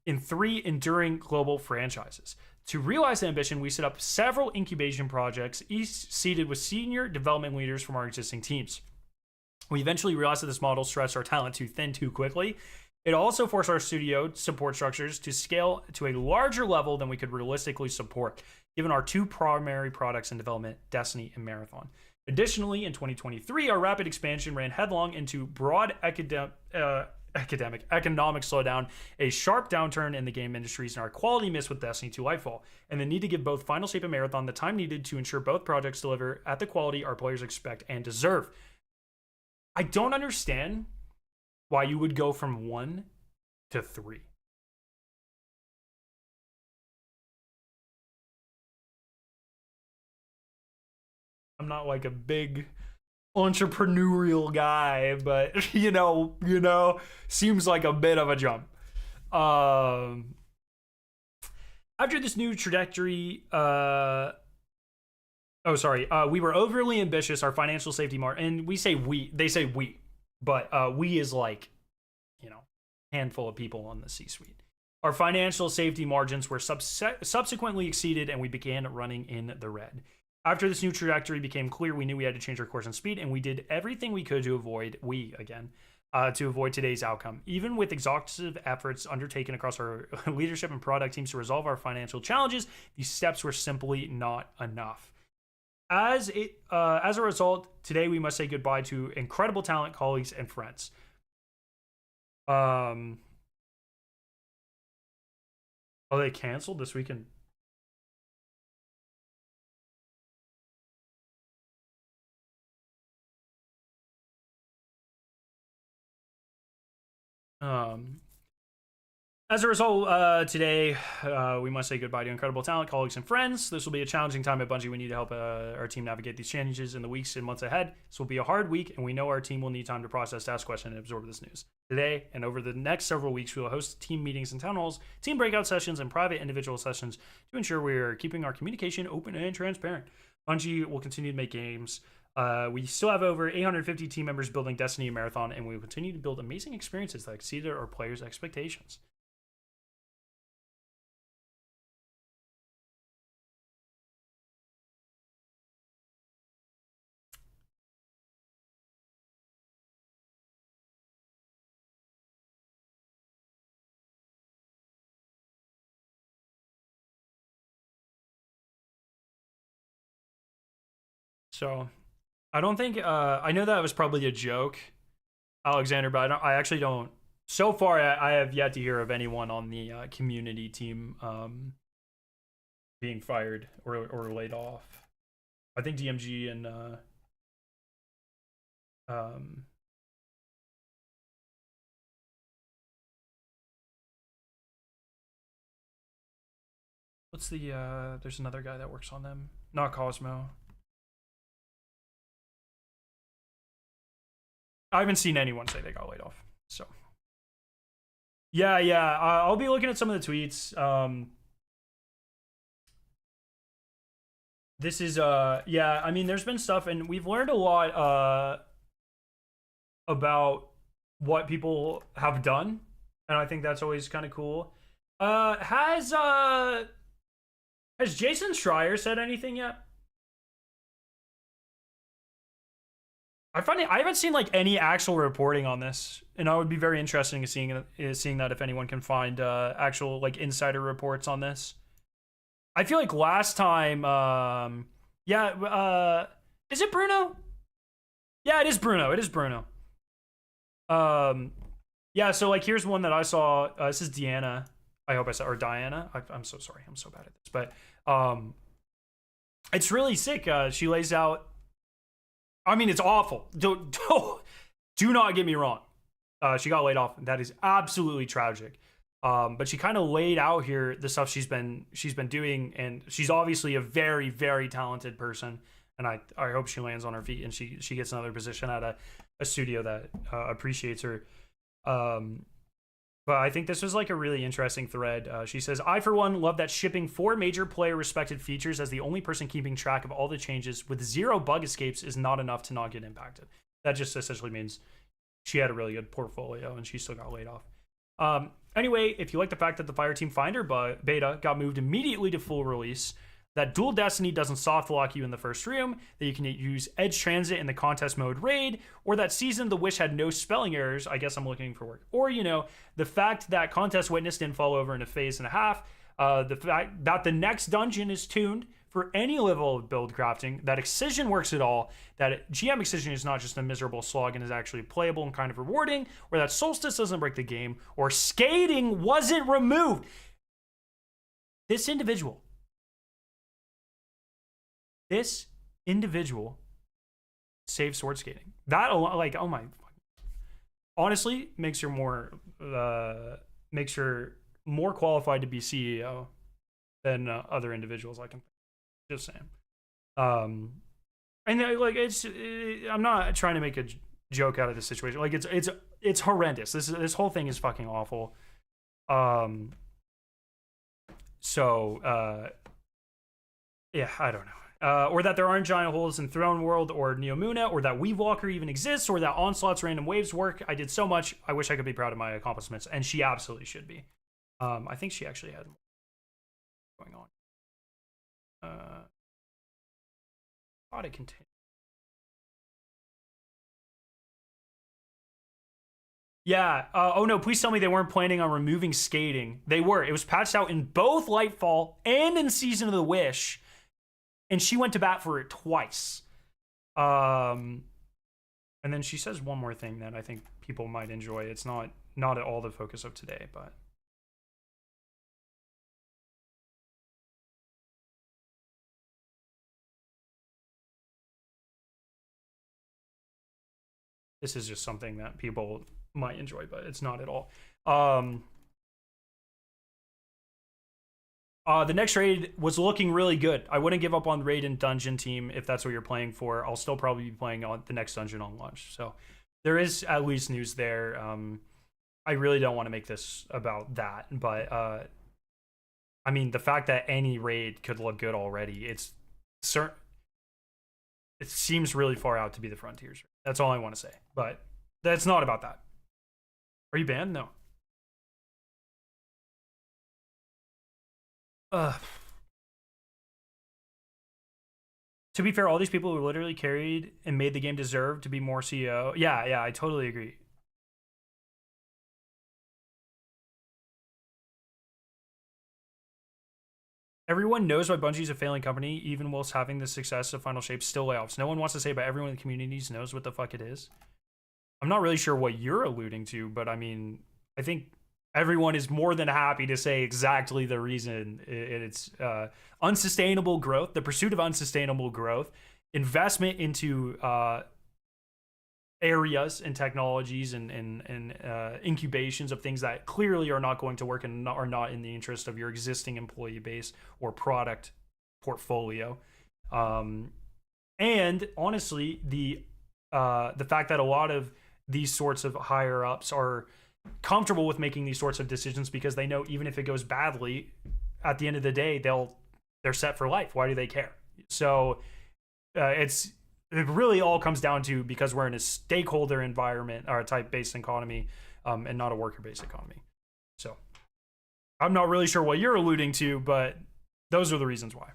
in 3 enduring global franchises. To realize the ambition, we set up several incubation projects, each seated with senior development leaders from our existing teams. We eventually realized that this model stretched our talent too thin too quickly. It also forced our studio support structures to scale to a larger level than we could realistically support, given our 2 primary products in development, Destiny and Marathon. Additionally, in 2023, our rapid expansion ran headlong into broad economic slowdown, a sharp downturn in the game industries, and our quality miss with Destiny 2 Lightfall, and the need to give both Final Shape and Marathon the time needed to ensure both projects deliver at the quality our players expect and deserve. I don't understand why you would go from 1 to 3. I'm not like a big entrepreneurial guy, but you know, seems like a bit of a jump. After this new trajectory, we were overly ambitious. Our financial safety margin, and they say we, but we is like, you know, handful of people on the C-suite. Our financial safety margins were subsequently exceeded, and we began running in the red. After this new trajectory became clear, we knew we had to change our course and speed, and we did everything we could to avoid today's outcome. Even with exhaustive efforts undertaken across our leadership and product teams to resolve our financial challenges, these steps were simply not enough. As a result, today we must say goodbye to incredible talent, colleagues, and friends. Oh, they canceled this weekend. As a result, today we must say goodbye to incredible talent, colleagues, and friends. This will be a challenging time at Bungie. We need to help our team navigate these changes in the weeks and months ahead. This will be a hard week, and we know our team will need time to process, ask questions, and absorb this news. Today and over the next several weeks, we will host team meetings and town halls, team breakout sessions, and private individual sessions to ensure we are keeping our communication open and transparent. Bungie will continue to make games. We still have over 850 team members building Destiny and Marathon, and we will continue to build amazing experiences that exceeded our players' expectations. So, I don't think I know that was probably a joke, Alexander, but I actually don't. So far, I have yet to hear of anyone on the community team being fired or laid off. I think DMG and um, what's the there's another guy that works on them. Not Cosmo. I haven't seen anyone say they got laid off. So yeah. I'll be looking at some of the tweets. This is yeah. I mean, there's been stuff, and we've learned a lot about what people have done, and I think that's always kind of cool. Has Jason Schreier said anything yet? I find it, I haven't seen like any actual reporting on this, and I would be very interested in seeing that if anyone can find actual like insider reports on this. I feel like last time, yeah, is it Bruno? Yeah, it is Bruno. It is Bruno. Yeah. So like, here's one that I saw. This is Deanna. I hope I said, or Diana. I'm so sorry. I'm so bad at this, but it's really sick. She lays out. I mean, it's awful. Do not get me wrong. She got laid off. That is absolutely tragic. But she kind of laid out here the stuff she's been doing, and she's obviously a very, very talented person. And I hope she lands on her feet and she gets another position at a studio that appreciates her. But I think this was like a really interesting thread. She says, I, for one, love that shipping 4 major player respected features as the only person keeping track of all the changes with 0 bug escapes is not enough to not get impacted. That just essentially means she had a really good portfolio and she still got laid off. Anyway, if you like the fact that the Fireteam Finder beta got moved immediately to full release, that Dual Destiny doesn't soft lock you in the first room, that you can use Edge Transit in the contest mode raid, or that Season the Wish had no spelling errors, I guess I'm looking for work. Or, you know, the fact that Contest Witness didn't fall over in a phase and a half, the fact that the next dungeon is tuned for any level of build crafting, that Excision works at all, that GM Excision is not just a miserable slog and is actually playable and kind of rewarding, or that Solstice doesn't break the game, or skating wasn't removed. This individual saved sword skating. That, like, oh my, honestly makes her more qualified to be CEO than other individuals I can. Just saying. And like I'm not trying to make a joke out of this situation. Like it's horrendous. This whole thing is fucking awful. So yeah, I don't know. Or that there aren't giant holes in Throne World or Neomuna, or that Weave Walker even exists, or that Onslaught's random waves work. I did so much. I wish I could be proud of my accomplishments, and she absolutely should be. I think she actually had more going on. Thought it continued. Yeah. Oh no, please tell me they weren't planning on removing skating. They were. It was patched out in both Lightfall and in Season of the Wish. And she went to bat for it twice. And then she says one more thing that I think people might enjoy. It's not at all the focus of today, but this is just something that people might enjoy, but it's not at all. The next raid was looking really good. I wouldn't give up on raid and dungeon team if that's what you're playing for. I'll still probably be playing on the next dungeon on launch. So there is at least news there. I really don't want to make this about that, but I mean, the fact that any raid could look good already, it seems really far out to be the frontiers. That's all I want to say, but that's not about that. Are you banned? No. To be fair, all these people who literally carried and made the game deserve to be more CEO. Yeah, I totally agree. Everyone knows why Bungie's a failing company, even whilst having the success of Final Shape still layoffs. No one wants to say, but everyone in the communities knows what the fuck it is. I'm not really sure what you're alluding to, but I mean, I think everyone is more than happy to say exactly the reason. It's unsustainable growth, the pursuit of unsustainable growth, investment into areas and technologies and incubations of things that clearly are not going to work and are not in the interest of your existing employee base or product portfolio. And honestly, the fact that a lot of these sorts of higher ups are comfortable with making these sorts of decisions because they know even if it goes badly, at the end of the day, they're set for life. Why do they care? So it really all comes down to, because we're in a stakeholder environment or a type-based economy, and not a worker-based economy. So I'm not really sure what you're alluding to, but those are the reasons why.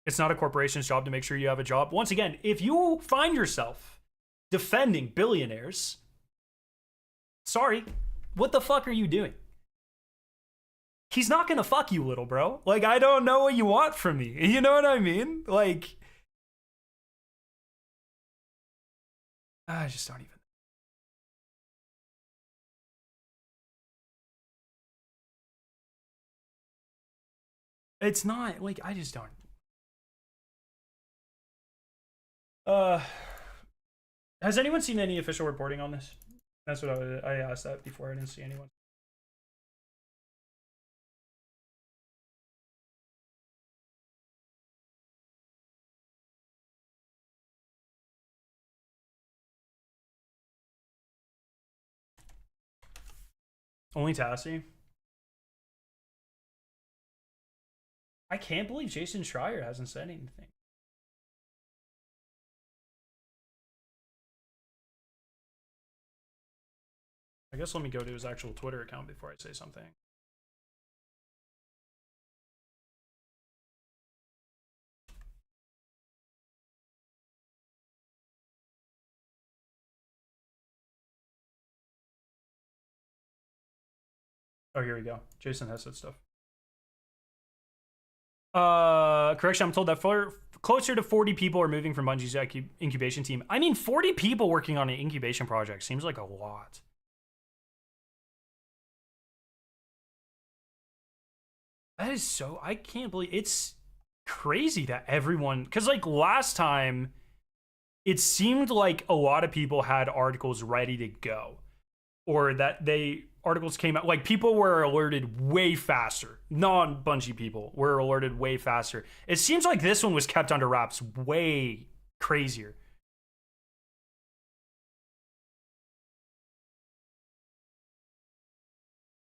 It's not a corporation's job to make sure you have a job. Once again, if you find yourself defending billionaires, sorry, what the fuck are you doing? He's not gonna fuck you, little bro. Like, I don't know what you want from me. You know what I mean? Like, I just don't even. It's not, like, I just don't. Has anyone seen any official reporting on this? That's what I asked that before. I didn't see anyone. Only Tassie. I can't believe Jason Schreier hasn't said anything. I guess let me go to his actual Twitter account before I say something. Oh, here we go. Jason has said stuff. Correction, I'm told that closer to 40 people are moving from Bungie's incubation team. I mean, 40 people working on an incubation project seems like a lot. That is so, I can't believe, it's crazy that everyone, because like last time, it seemed like a lot of people had articles ready to go, or that articles came out, like people were alerted way faster. Non-Bungie people were alerted way faster. It seems like this one was kept under wraps way crazier.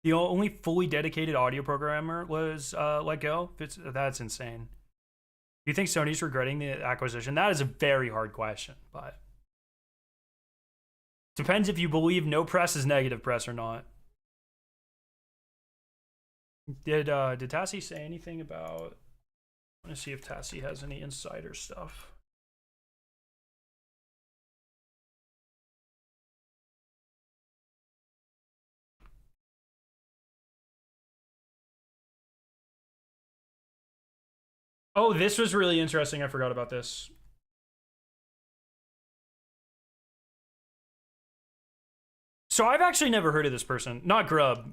The only fully dedicated audio programmer was let go. That's insane. Do you think Sony's regretting the acquisition? That is a very hard question, but depends if you believe no press is negative press or not. Did Tassie say anything about? I want to see if Tassie has any insider stuff. Oh, this was really interesting. I forgot about this. So I've actually never heard of this person. Not Grub.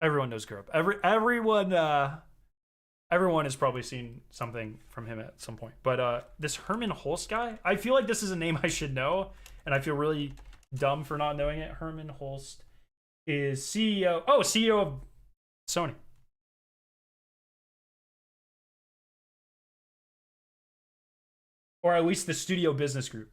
Everyone knows Grub. Everyone has probably seen something from him at some point. But this Herman Holst guy, I feel like this is a name I should know, and I feel really dumb for not knowing it. Herman Holst is CEO. Oh, CEO of Sony. Or at least the Studio Business Group.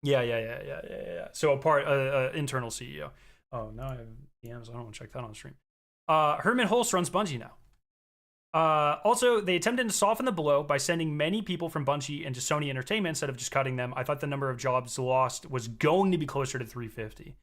Yeah. So a part, internal CEO. Oh, now I have DMs. I don't want to check that on stream. Herman Holst runs Bungie now. Also, they attempted to soften the blow by sending many people from Bungie into Sony Entertainment instead of just cutting them. I thought the number of jobs lost was going to be closer to 350.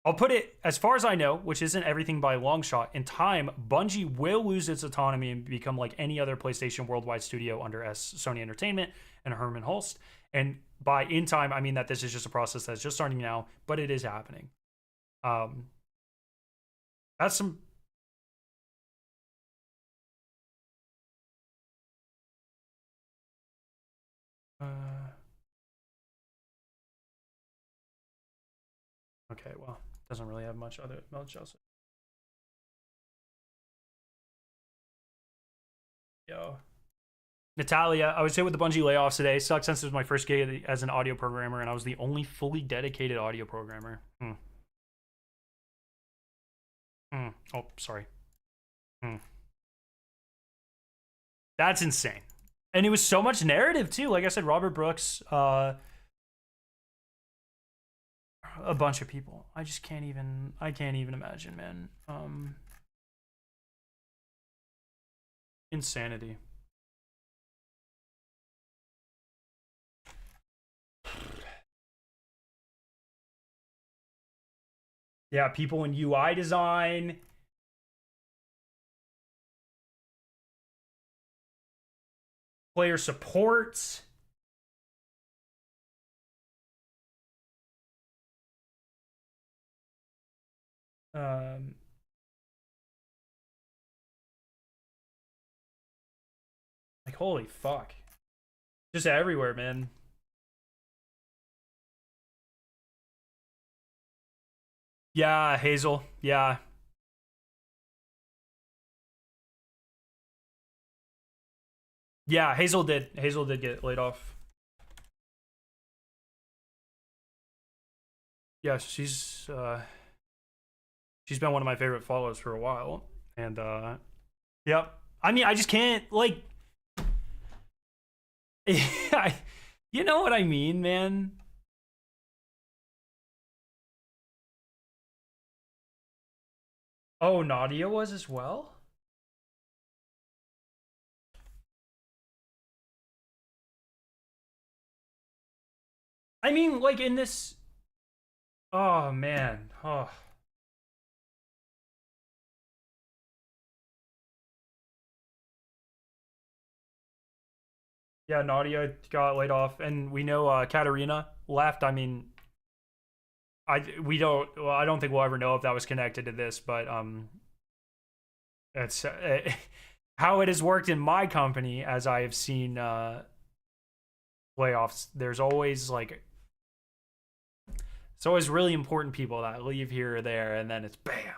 I'll put it, as far as I know, which isn't everything by a long shot, in time, Bungie will lose its autonomy and become like any other PlayStation worldwide studio under Sony Entertainment and Herman Holst. And by in time, I mean that this is just a process that's just starting now, but it is happening. That's some Doesn't really have much else. Yo. Natalia, I would say with the Bungie layoffs today, sucks since it was my first gig as an audio programmer and I was the only fully dedicated audio programmer. Oh, sorry. That's insane. And it was so much narrative too. Like I said, Robert Brooks, a bunch of people. I can't even imagine, man. Insanity. Yeah, people in UI design. Player support. Like, holy fuck. Just everywhere, man. Yeah, Hazel. Yeah. Yeah, Hazel did. Hazel did get laid off. Yeah, she's been one of my favorite follows for a while. And yep. I mean, I just can't like you know what I mean, man? Oh, Nadia was as well? I mean, like in this. Oh man. Oh. Yeah, Nadia got laid off, and we know Katarina left. I mean, we don't. Well, I don't think we'll ever know if that was connected to this, but it's how it has worked in my company as I have seen layoffs. There's always like it's always really important people that leave here or there, and then it's bam.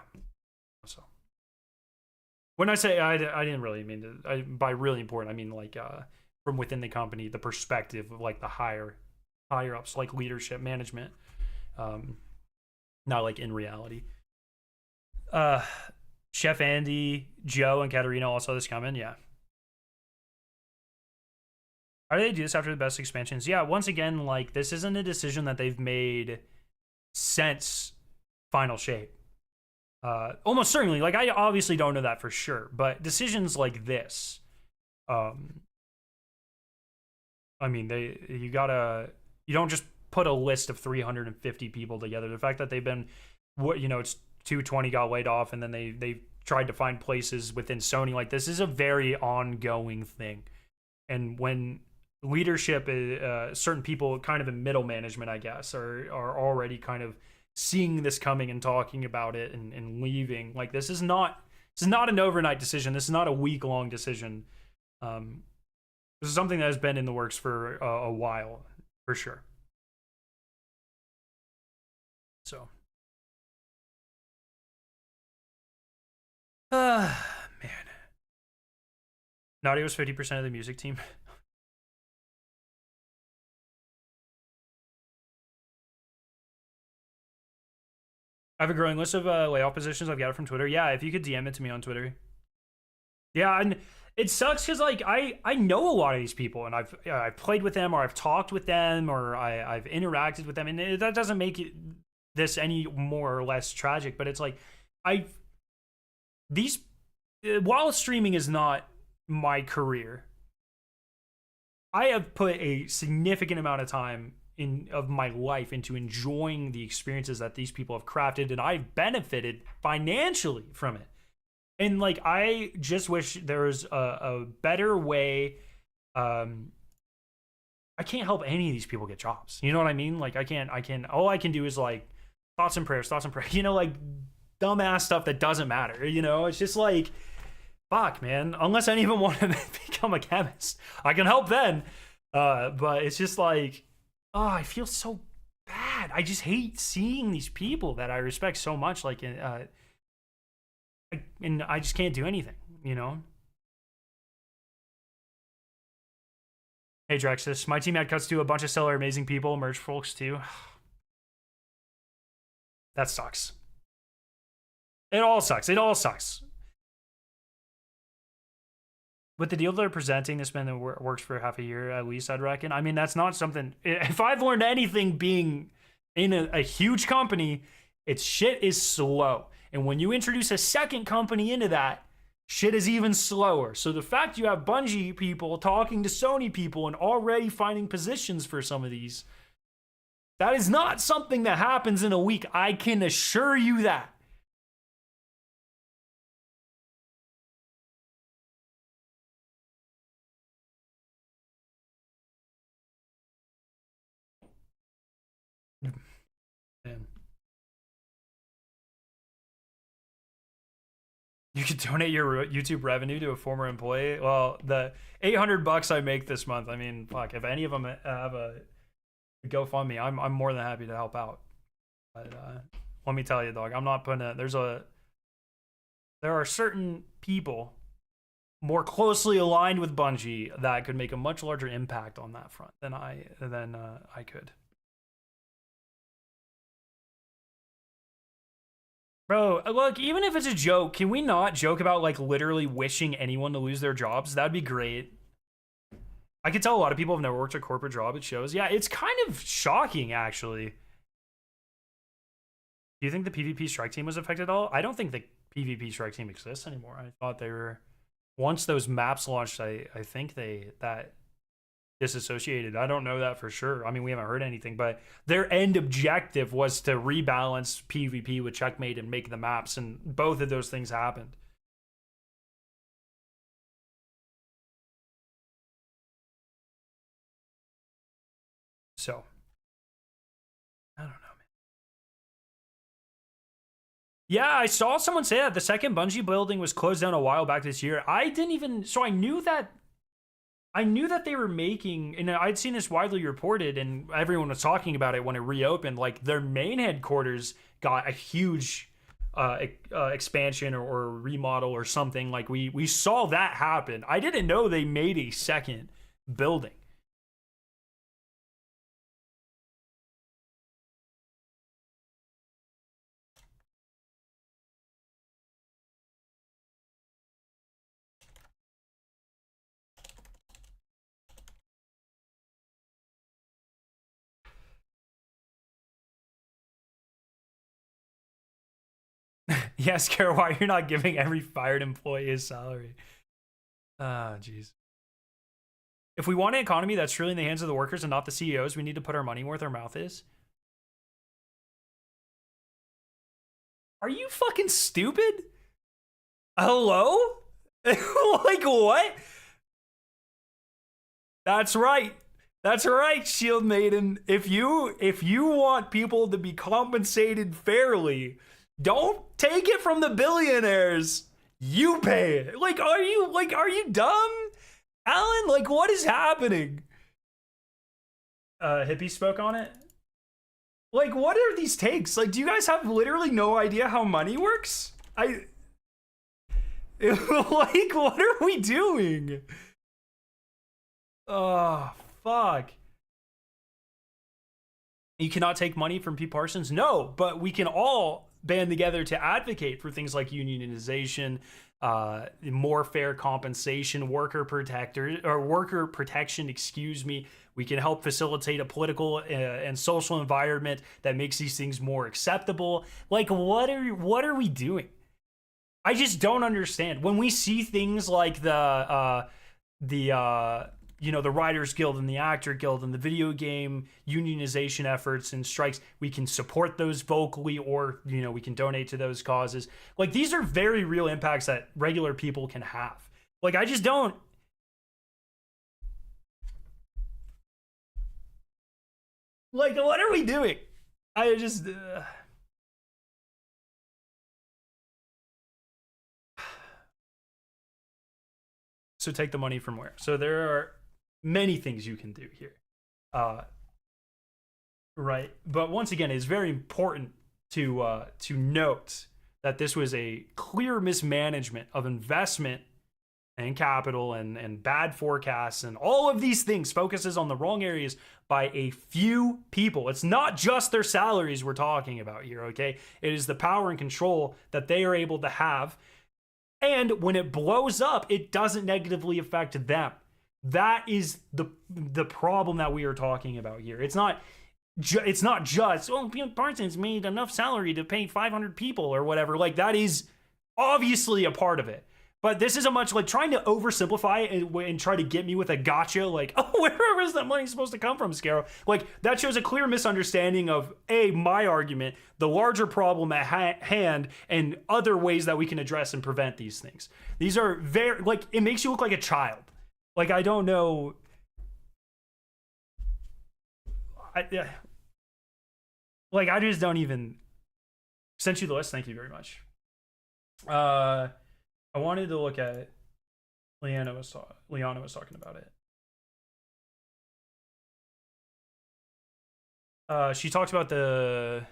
So when I say I didn't really mean to. By really important, I mean like from within the company, the perspective of like the higher ups, like leadership, management. Not like in reality. Chef Andy, Joe, and Katarina all saw this coming. Yeah. How do they do this after the best expansions? Yeah, once again, like this isn't a decision that they've made since Final Shape. Almost certainly, like I obviously don't know that for sure, but decisions like this, I mean, you don't just put a list of 350 people together. The fact that they've been, it's 220 got laid off, and then they tried to find places within Sony. Like this is a very ongoing thing, and when leadership, certain people, kind of in middle management, I guess, are already kind of seeing this coming and talking about it and leaving. Like this is not an overnight decision. This is not a week-long decision. This is something that has been in the works for a while, for sure. So, man, Nadia was 50% of the music team. I have a growing list of layoff positions. I've got it from Twitter. Yeah, if you could DM it to me on Twitter. Yeah, and it sucks because like I know a lot of these people, and I've played with them, or I've talked with them, or I've interacted with them, and that doesn't make this any more or less tragic. But it's like while streaming is not my career, I have put a significant amount of time of my life into enjoying the experiences that these people have crafted, and I've benefited financially from it. And like I just wish there was a better way. I can't help any of these people get jobs. You know what I mean? Like I can't all I can do is like thoughts and prayers, like dumbass stuff that doesn't matter. It's just like fuck, man. Unless any of them want to become a chemist, I can help then. But it's just like, oh, I feel so bad. bad. I just hate seeing these people that I respect so much, like, and I just can't do anything, you know? Hey, Drexus, my team had cuts to a bunch of stellar amazing people, merge folks too. That sucks. It all sucks. It all sucks. With the deal they're presenting, this man that works for half a year at least, I'd reckon. I mean, that's not something. If I've learned anything being in a huge company, it's shit is slow. And when you introduce a second company into that, shit is even slower. So the fact you have Bungie people talking to Sony people and already finding positions for some of these, that is not something that happens in a week. I can assure you that. Man. You could donate your YouTube revenue to a former employee. Well, the $800 I make this month, I mean, fuck, if any of them have a GoFundMe, I'm more than happy to help out. But let me tell you, dog, I'm not putting a, there are certain people more closely aligned with Bungie that could make a much larger impact on that front than I could. Bro, look, even if it's a joke, can we not joke about like literally wishing anyone to lose their jobs? That'd be great. I could tell a lot of people have never worked a corporate job. It shows. Yeah, it's kind of shocking, actually. Do you think the PvP strike team was affected at all? I don't think the PvP strike team exists anymore. I thought they were, once those maps launched, I think that disassociated. I don't know that for sure. I mean, we haven't heard anything, but their end objective was to rebalance PvP with Checkmate and make the maps, and both of those things happened. So, I don't know, man. Yeah, I saw someone say that the second Bungie building was closed down a while back this year. I didn't even, so I knew that they were making, and I'd seen this widely reported, and everyone was talking about it when it reopened. Like their main headquarters got a huge expansion or remodel or something. Like we saw that happen. I didn't know they made a second building. Yes, Kara, why you're not giving every fired employee his salary? Ah, jeez. If we want an economy that's truly in the hands of the workers and not the CEOs, we need to put our money where our mouth is. Are you fucking stupid? Hello? Like what? That's right. That's right, Shield Maiden. If you want people to be compensated fairly, don't take it from the billionaires. You pay it. Like, are you dumb? Alan, like, what is happening? Hippie spoke on it. Like, what are these takes? Like, do you guys have literally no idea how money works? Like, what are we doing? Oh, fuck. You cannot take money from Pete Parsons? No, but we can all band together to advocate for things like unionization, more fair compensation, worker protection, excuse me. We can help facilitate a political and social environment that makes these things more acceptable. Like, what are we doing? I just don't understand. When we see things like the Writers Guild and the Actor Guild and the video game unionization efforts and strikes, we can support those vocally, or we can donate to those causes. Like, these are very real impacts that regular people can have. Like, I just don't. Like, what are we doing? I just. So take the money from where? So there are many things you can do here. Right. But once again, it's very important to note that this was a clear mismanagement of investment and capital and bad forecasts and all of these things focuses on the wrong areas by a few people. It's not just their salaries we're talking about here, okay? It is the power and control that they are able to have. And when it blows up, it doesn't negatively affect them. That is the problem that we are talking about here. It's not just, oh, Parsons made enough salary to pay 500 people or whatever. Like, that is obviously a part of it. But this is a much like trying to oversimplify and try to get me with a gotcha, like, oh, where is that money supposed to come from, Scarrow? Like, that shows a clear misunderstanding of my argument, the larger problem at hand, and other ways that we can address and prevent these things. These are very, like, it makes you look like a child. Like, I don't know. Like, I just don't even. Sent you the list. Thank you very much. I wanted to look at Liana was talking about it. She talked about the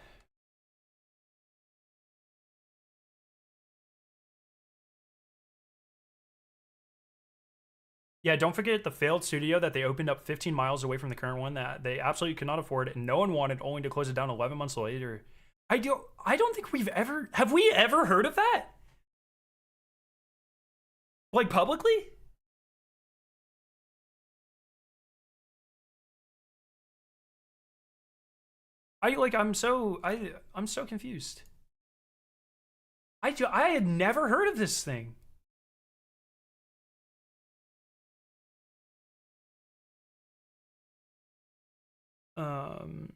yeah, don't forget the failed studio that they opened up 15 miles away from the current one that they absolutely could not afford and no one wanted, only to close it down 11 months later. I don't think have we ever heard of that? Like, publicly? I'm so confused. I had never heard of this thing. Um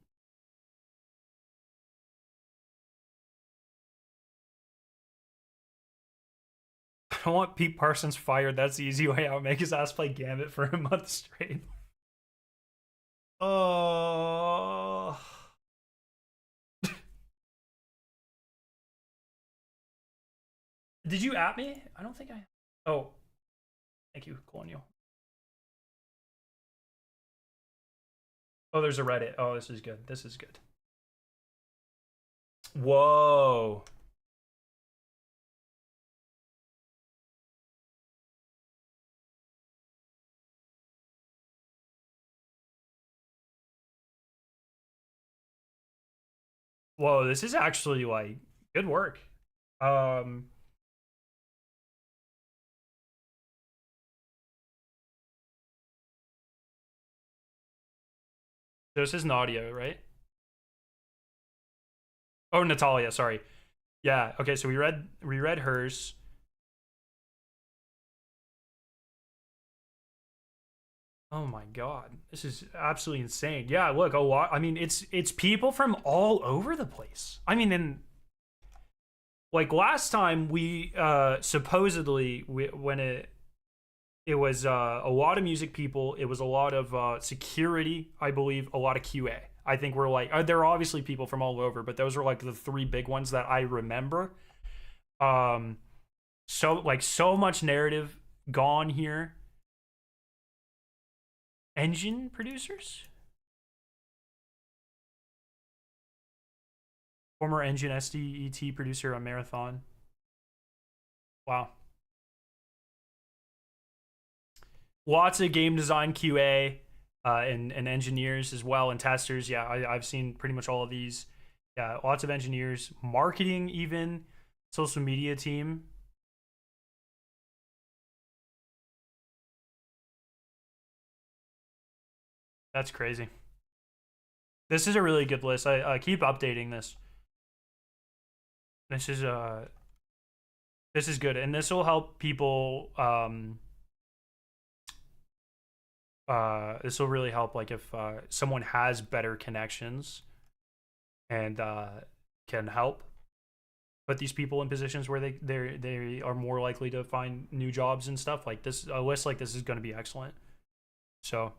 I don't want Pete Parsons fired. That's the easy way out. Make his ass play Gambit for a month straight. Oh. Did you at me? I don't think I. Oh, thank you, Colonial. Oh, there's a Reddit. Oh, this is good. This is good. Whoa. Whoa, this is actually like good work. Um, this is Nadia, right? Oh, Natalia, sorry. Yeah, okay, so we read hers. Oh my god. This is absolutely insane. Yeah, look, a lot. I mean, it's people from all over the place. I mean, in like last time we when it was a lot of music people, it was a lot of security, I believe, a lot of QA. I think we're like there are obviously people from all over, but those are like the three big ones that I remember. Um so much narrative gone here. Engine producers? Former Engine SDET producer on Marathon. Wow. Lots of game design QA and engineers as well, and testers. Yeah, I've seen pretty much all of these. Yeah, lots of engineers, marketing, even social media team. That's crazy. This is a really good list. I keep updating this. This is this is good, and this will help people. This will really help, like if someone has better connections and can help put these people in positions where they are more likely to find new jobs and stuff. Like this, a list like this is going to be excellent. So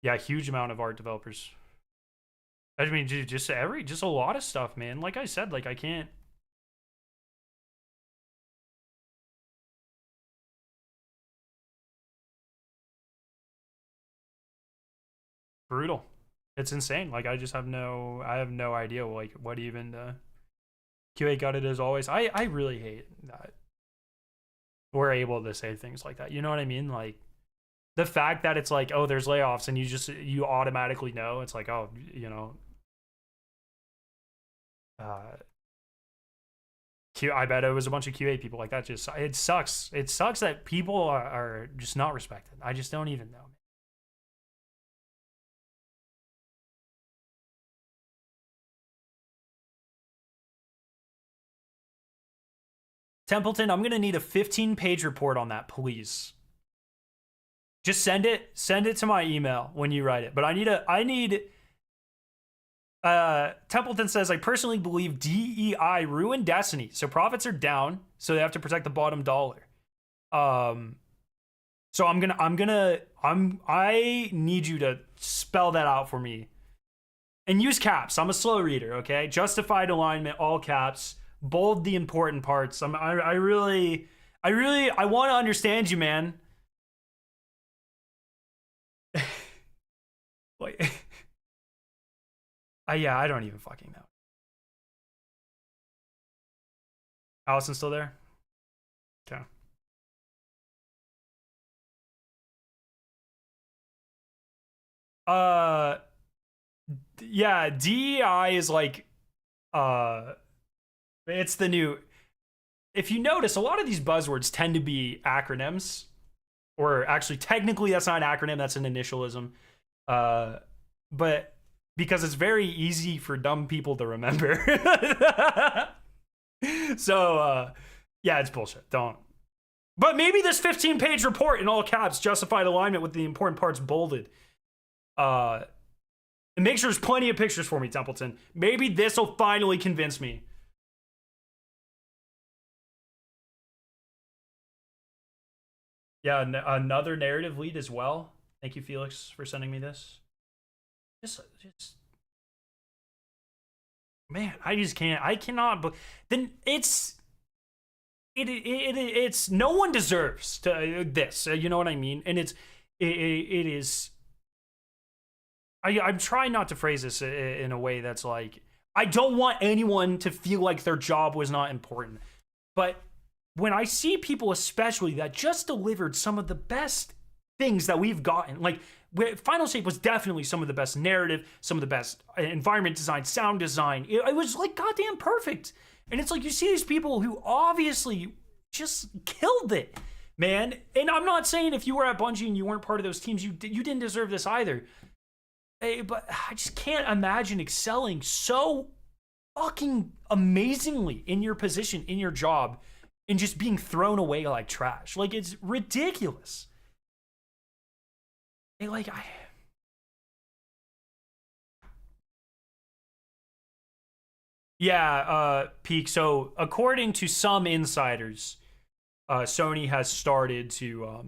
yeah, huge amount of art developers. I mean, just a lot of stuff, man. Like I said, like I can't. Brutal. It's insane. Like I have no idea like what even QA got it as always. I really hate that we're able to say things like that. You know what I mean? Like the fact that it's like, oh, there's layoffs and you automatically know. It's like, oh, you know, I bet it was a bunch of QA people like that. Just it sucks. It sucks that people are just not respected. I just don't even know. Templeton, I'm gonna need a 15-page report on that, please. Just send it to my email when you write it. But I need Templeton says, I personally believe DEI ruined Destiny. So profits are down, so they have to protect the bottom dollar. So I need you to spell that out for me. And use caps. I'm a slow reader, okay? Justified alignment, all caps. Bold the important parts. I really want to understand you, man. Like, yeah, I don't even fucking know. Allison's still there? Okay. Yeah, DEI is like, it's the new. If you notice, a lot of these buzzwords tend to be acronyms, or actually, technically, that's not an acronym. That's an initialism. But because it's very easy for dumb people to remember. So, yeah, it's bullshit. Don't. But maybe this 15-page report in all caps, justified alignment with the important parts bolded. And make sure there's plenty of pictures for me, Templeton. Maybe this will finally convince me. Yeah, another narrative lead as well. Thank you, Felix, for sending me this. Just man, I just can't. I cannot. But then it's no one deserves to this. You know what I mean? And it is. I'm trying not to phrase this in a way that's like, I don't want anyone to feel like their job was not important. But when I see people, especially that just delivered some of the best things that we've gotten, like Final Shape was definitely some of the best narrative, some of the best environment design, sound design. It was like goddamn perfect. And it's like you see these people who obviously just killed it, man. And I'm not saying if you were at Bungie and you weren't part of those teams, you didn't deserve this either. But I just can't imagine excelling so fucking amazingly in your position, in your job, and just being thrown away like trash. Like, it's ridiculous. Yeah, Peak. So according to some insiders, Sony has started to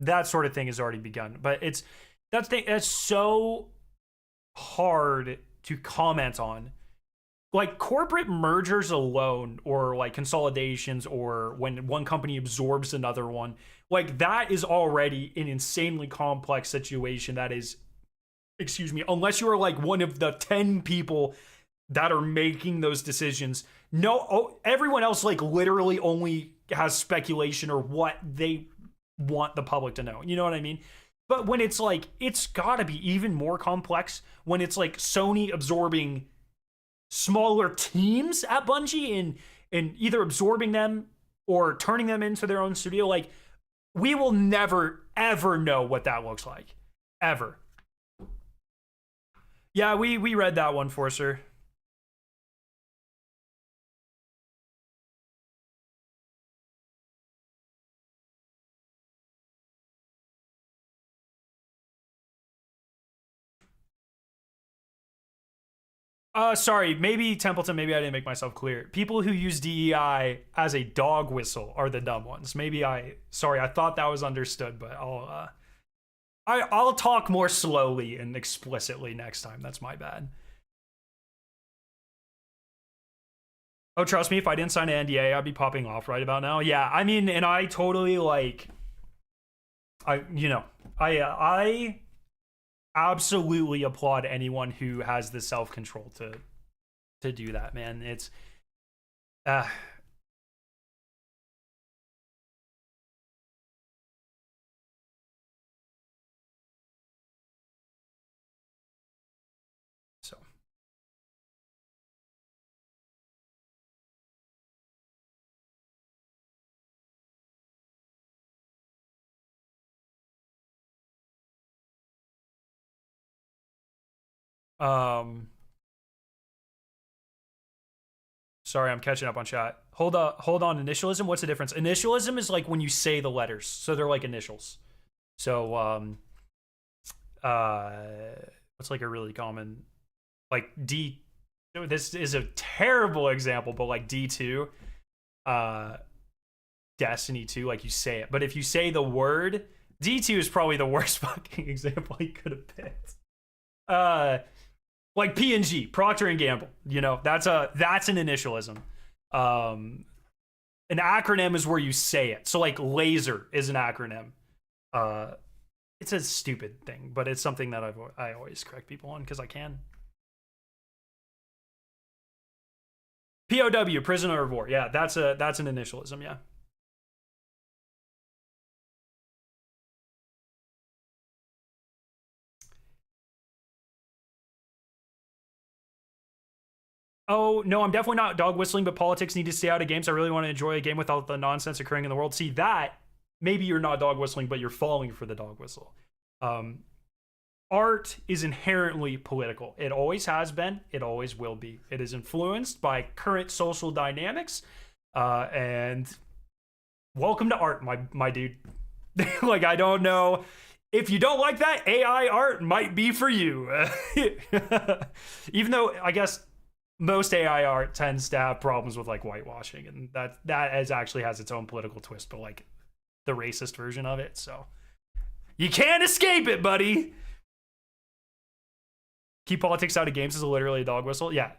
that sort of thing has already begun. But that's so hard to comment on. Like corporate mergers alone, or like consolidations, or when one company absorbs another one, like that is already an insanely complex situation. That is, excuse me, unless you are like one of the 10 people that are making those decisions. No, everyone else like literally only has speculation or what they want the public to know. You know what I mean? But when it's like, it's gotta be even more complex when it's like Sony absorbing smaller teams at Bungie and either absorbing them or turning them into their own studio. Like, we will never ever know what that looks like, ever. Yeah, we read that one, Forcer. Sorry, maybe Templeton, maybe I didn't make myself clear. People who use DEI as a dog whistle are the dumb ones. Sorry, I thought that was understood, but I'll talk more slowly and explicitly next time. That's my bad. Oh, trust me, if I didn't sign an NDA, I'd be popping off right about now. Yeah, I mean, and I totally like, I absolutely applaud anyone who has the self-control to do that, man. It's uh so um sorry, I'm catching up on chat. Hold on. Initialism, what's the difference? Initialism is like when you say the letters, so they're like initials. So uh what's like a really common, like D, this is a terrible example, but like D2, uh Destiny 2, like you say it. But if you say the word, D2 is probably the worst fucking example he could have picked. Like P&G, Procter and Gamble, you know, that's an initialism. An acronym is where you say it. So like laser is an acronym. It's a stupid thing, but it's something that I always correct people on because I can. POW, prisoner of war. Yeah, that's an initialism. Yeah. Oh, no, I'm definitely not dog whistling, but politics need to stay out of games. I really want to enjoy a game without the nonsense occurring in the world. See, that, maybe you're not dog whistling, but you're falling for the dog whistle. Art is inherently political. It always has been. It always will be. It is influenced by current social dynamics. And welcome to art, my dude. Like, I don't know. If you don't like that, AI art might be for you. Even though, I guess, most AI art tends to have problems with like whitewashing, and that actually has its own political twist, but like the racist version of it. So you can't escape it, buddy. Keep politics out of games is literally a dog whistle. Yeah.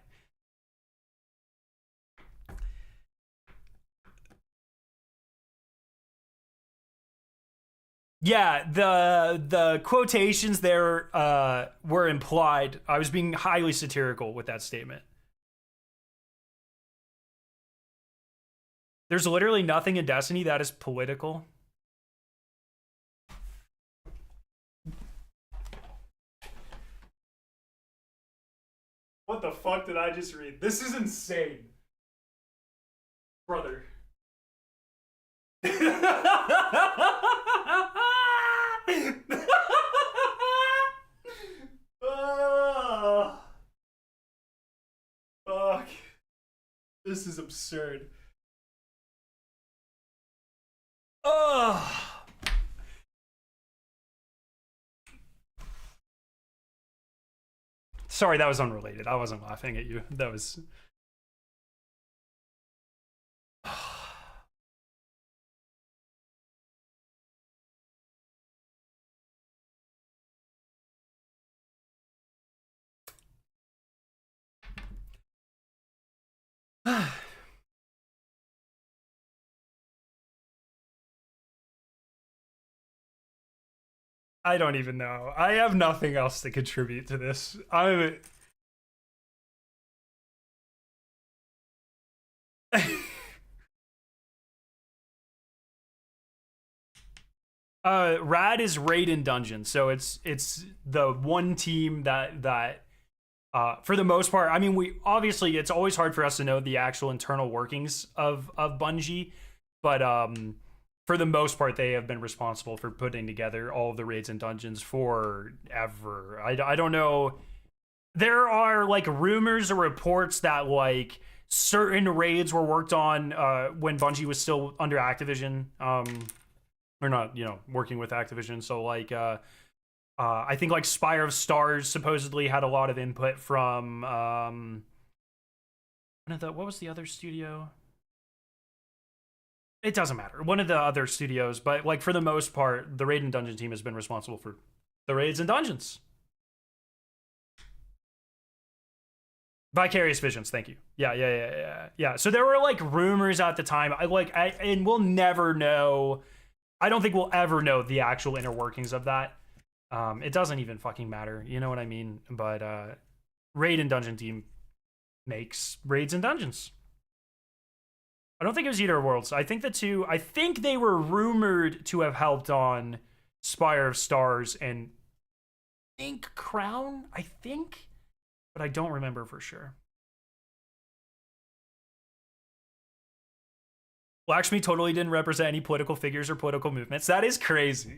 Yeah, the quotations there were implied. I was being highly satirical with that statement. There's literally nothing in Destiny that is political. What the fuck did I just read? This is insane. Brother. Oh, fuck. This is absurd. Oh. Sorry, that was unrelated. I wasn't laughing at you. That was. I don't even know. I have nothing else to contribute to this. I'm. Rad is raid and dungeon, so it's the one team that for the most part. I mean, we obviously it's always hard for us to know the actual internal workings of Bungie, but for the most part, they have been responsible for putting together all of the raids and dungeons forever. I don't know. There are like rumors or reports that like certain raids were worked on when Bungie was still under Activision. Or not, working with Activision. So like, I think like Spire of Stars supposedly had a lot of input from what was the other studio? It doesn't matter. One of the other studios, but like for the most part, the raid and dungeon team has been responsible for the raids and dungeons. Vicarious Visions, thank you. Yeah. So there were like rumors at the time. And we'll never know. I don't think we'll ever know the actual inner workings of that. It doesn't even fucking matter. You know what I mean? But Raid and Dungeon Team makes raids and dungeons. I don't think it was Eater of Worlds. I think I think they were rumored to have helped on Spire of Stars and think Crown, I think, but I don't remember for sure. Lakshmi totally didn't represent any political figures or political movements. That is crazy.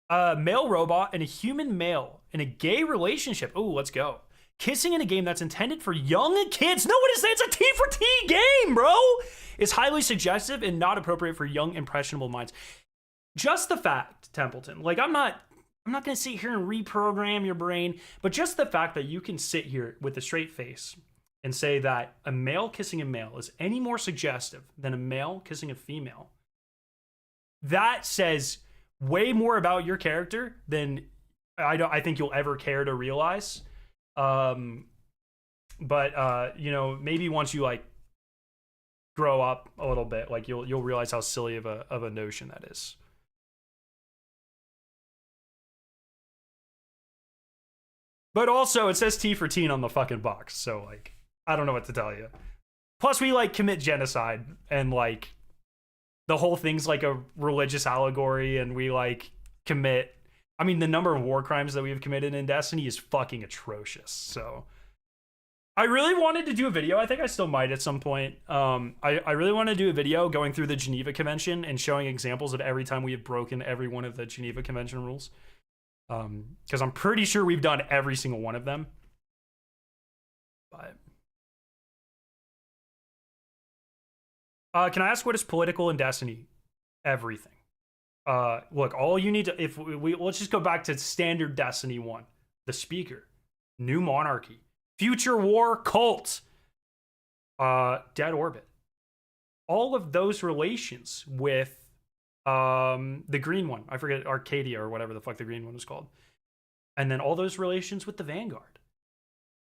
A male robot and a human male in a gay relationship. Oh, let's go. Kissing in a game that's intended for young kids. No, what is that? It's a T for T game, bro. It's highly suggestive and not appropriate for young, impressionable minds. Just the fact, Templeton, like I'm not gonna sit here and reprogram your brain, but just the fact that you can sit here with a straight face and say that a male kissing a male is any more suggestive than a male kissing a female, that says way more about your character than I think you'll ever care to realize. But you know, maybe once you like grow up a little bit, like you'll realize how silly of a notion that is. But also, it says T for teen on the fucking box, so like I don't know what to tell you. Plus, we like commit genocide, and like the whole thing's like a religious allegory, and we like commit. I mean, the number of war crimes that we've committed in Destiny is fucking atrocious. So I really wanted to do a video. I think I still might at some point. I really want to do a video going through the Geneva Convention and showing examples of every time we have broken every one of the Geneva Convention rules. Because I'm pretty sure we've done every single one of them. But can I ask what is political in Destiny? Everything. Look, all you need to, if we let's just go back to standard Destiny 1. The Speaker, New Monarchy, Future War Cult, Dead Orbit. All of those relations with the green one. I forget, Arcadia or whatever the fuck the green one was called. And then all those relations with the Vanguard.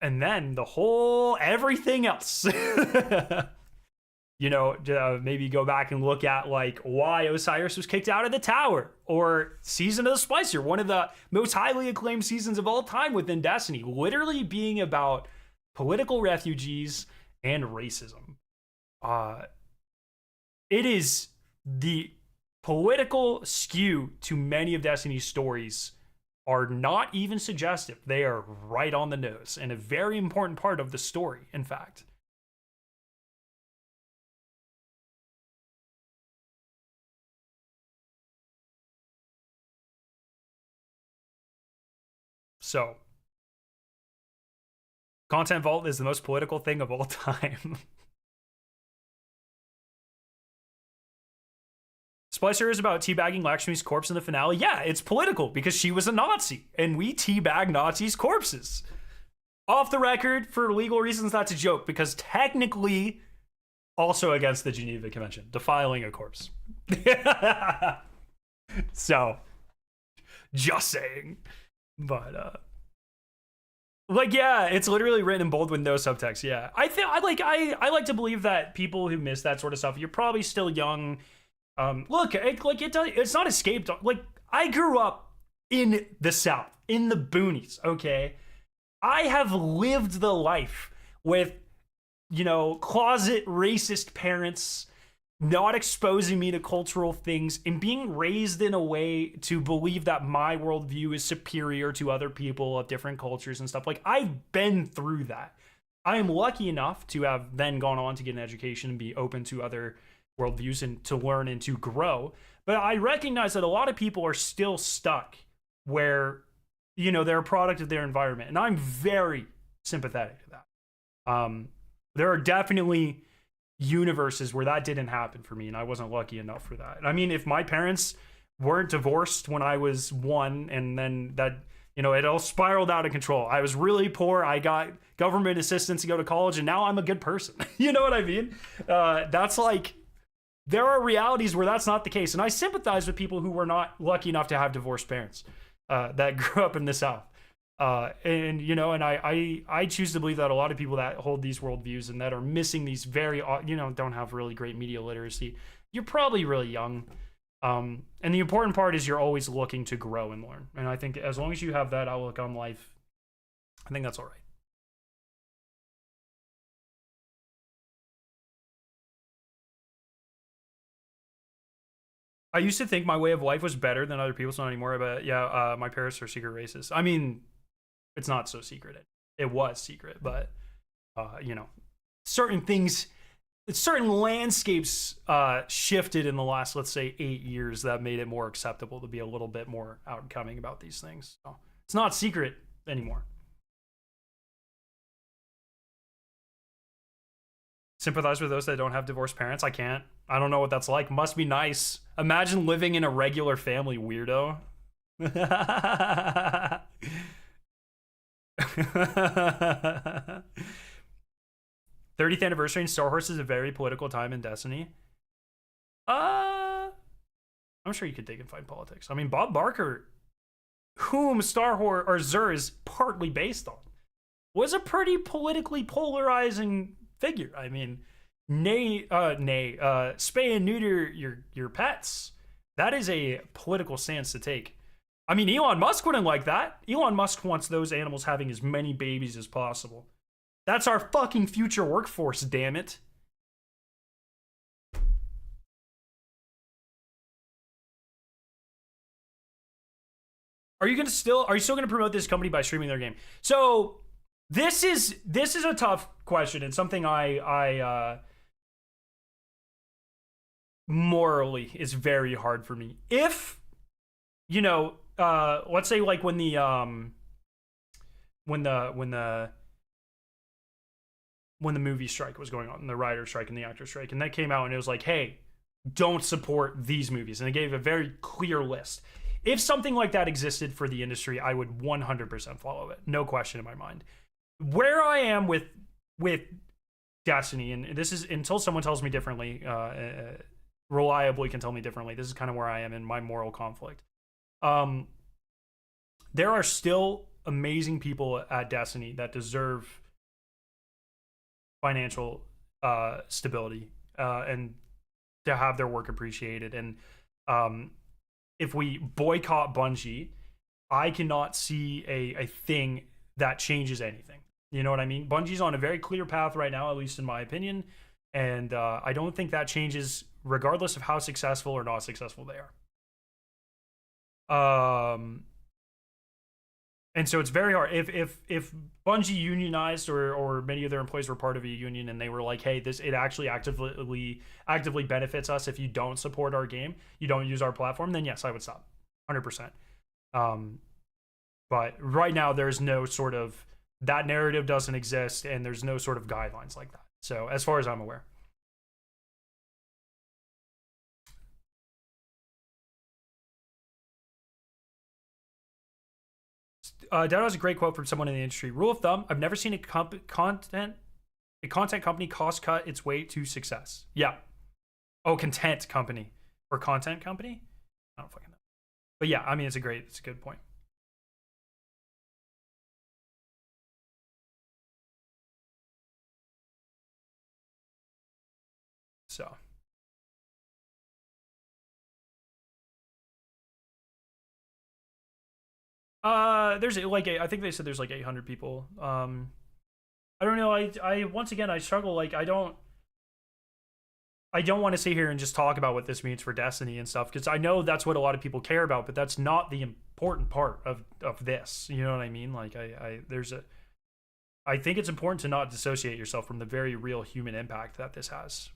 And then the whole everything else. You know, maybe go back and look at like why Osiris was kicked out of the tower, or Season of the Splicer, one of the most highly acclaimed seasons of all time within Destiny, literally being about political refugees and racism. It is the political skew to many of Destiny's stories are not even suggestive. They are right on the nose and a very important part of the story, in fact. So, Content Vault is the most political thing of all time. Splicer is about teabagging Lakshmi's corpse in the finale. Yeah, it's political because she was a Nazi, and we teabag Nazis' corpses. Off the record, for legal reasons, that's a joke, because technically, also against the Geneva Convention, defiling a corpse. So, just saying. But like, yeah, it's literally written in bold with no subtext. Yeah, I like to believe that people who miss that sort of stuff, you're probably still young. Look, it's not escaped. Like, I grew up in the South, in the boonies. Okay, I have lived the life with, you know, closet racist parents not exposing me to cultural things and being raised in a way to believe that my worldview is superior to other people of different cultures and stuff. Like, I've been through that. I am lucky enough to have then gone on to get an education and be open to other worldviews and to learn and to grow. But I recognize that a lot of people are still stuck where, you know, they're a product of their environment. And I'm very sympathetic to that. There are definitely universes where that didn't happen for me, and I wasn't lucky enough for that. I mean, if my parents weren't divorced when I was 1, and then that, you know, it all spiraled out of control. I was really poor. I got government assistance to go to college, and now I'm a good person. You know what I mean? That's like, there are realities where that's not the case. And I sympathize with people who were not lucky enough to have divorced parents that grew up in the South. And you know, and I choose to believe that a lot of people that hold these worldviews and that are missing these very, you know, don't have really great media literacy. You're probably really young. And the important part is you're always looking to grow and learn. And I think as long as you have that outlook on life, I think that's all right. I used to think my way of life was better than other people's, not anymore. But yeah, my parents are secret racists. I mean, it's not so secret. It was secret, but you know, certain things, certain landscapes shifted in the last, let's say, 8 years that made it more acceptable to be a little bit more outcoming about these things. So it's not secret anymore. Sympathize with those that don't have divorced parents. I can't. I don't know what that's like. Must be nice. Imagine living in a regular family, weirdo. 30th anniversary in Star Horse is a very political time in Destiny. Uh, I'm sure you could dig and find politics. I mean, Bob Barker, whom Star Horse or Xur is partly based on, was a pretty politically polarizing figure. I mean, spay and neuter your pets. That is a political stance to take. I mean, Elon Musk wouldn't like that. Elon Musk wants those animals having as many babies as possible. That's our fucking future workforce, damn it. Are you still gonna promote this company by streaming their game? So this is a tough question and something I morally is very hard for me. If you know, let's say like when the movie strike was going on, the writer strike and the actor strike, and that came out and it was like, hey, don't support these movies, and it gave a very clear list. If something like that existed for the industry, I would 100% follow it, no question in my mind. Where I am with Destiny, and this is until someone tells me differently, reliably can tell me differently. This is kind of where I am in my moral conflict. Um, there are still amazing people at Destiny that deserve financial stability and to have their work appreciated. And um, if we boycott Bungie, I cannot see a thing that changes anything. You know what I mean? Bungie's on a very clear path right now, at least in my opinion. And I don't think that changes regardless of how successful or not successful they are. And so it's very hard if Bungie unionized or many of their employees were part of a union and they were like, hey, this it actually actively benefits us if you don't support our game, you don't use our platform, then yes, I would stop 100%. um but right now there's no sort of that narrative doesn't exist and there's no sort of guidelines like that, so as far as I'm aware. Dad has a great quote from someone in the industry. Rule of thumb: I've never seen a content company cost cut its way to success. Yeah. Oh, content company or content company. I don't fucking know. But yeah, I mean, it's a good point. So, there's like I think they said there's like 800 people. I don't know. I once again I struggle. Like I don't want to sit here and just talk about what this means for Destiny and stuff because I know that's what a lot of people care about, but that's not the important part of this. You know what I mean? Like I think it's important to not dissociate yourself from the very real human impact that this has.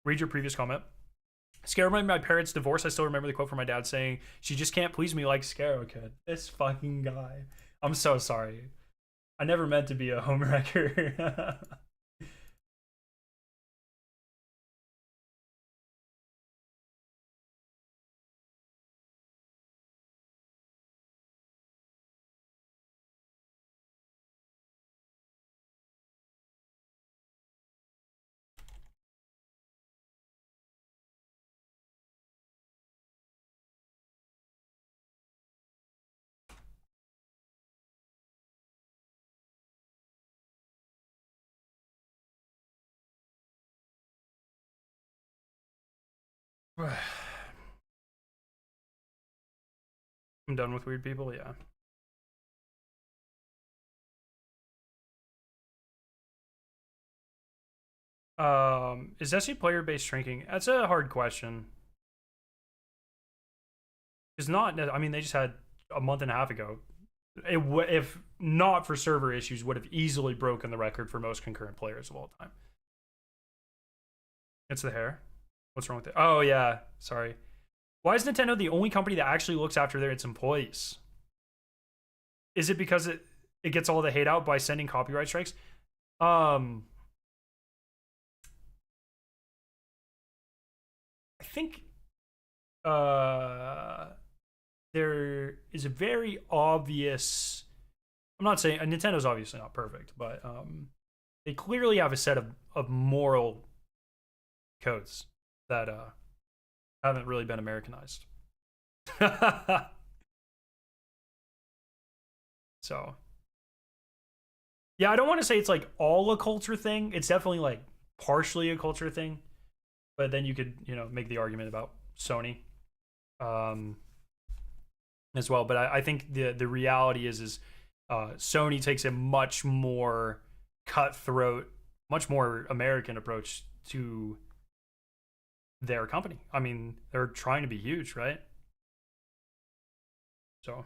Read your previous comment. Scarrow remember my parents' divorce. I still remember the quote from my dad saying, "She just can't please me like Scarrow could." This fucking guy. I'm so sorry. I never meant to be a homewrecker. I'm done with weird people, yeah. Is Destiny player base shrinking? That's a hard question. It's not. I mean, they just had a month and a half ago. If not for server issues, would have easily broken the record for most concurrent players of all time. It's the hair. What's wrong with it? Oh yeah, sorry. Why is Nintendo the only company that actually looks after its employees? Is it because it gets all the hate out by sending copyright strikes? I think there is a very obvious. I'm not saying Nintendo's obviously not perfect, but they clearly have a set of moral codes that haven't really been Americanized. So, yeah, I don't want to say it's like all a culture thing. It's definitely like partially a culture thing, but then you could make the argument about Sony um, as well. But I think the reality is Sony takes a much more cutthroat, much more American approach to their company. I mean, they're trying to be huge, right? So.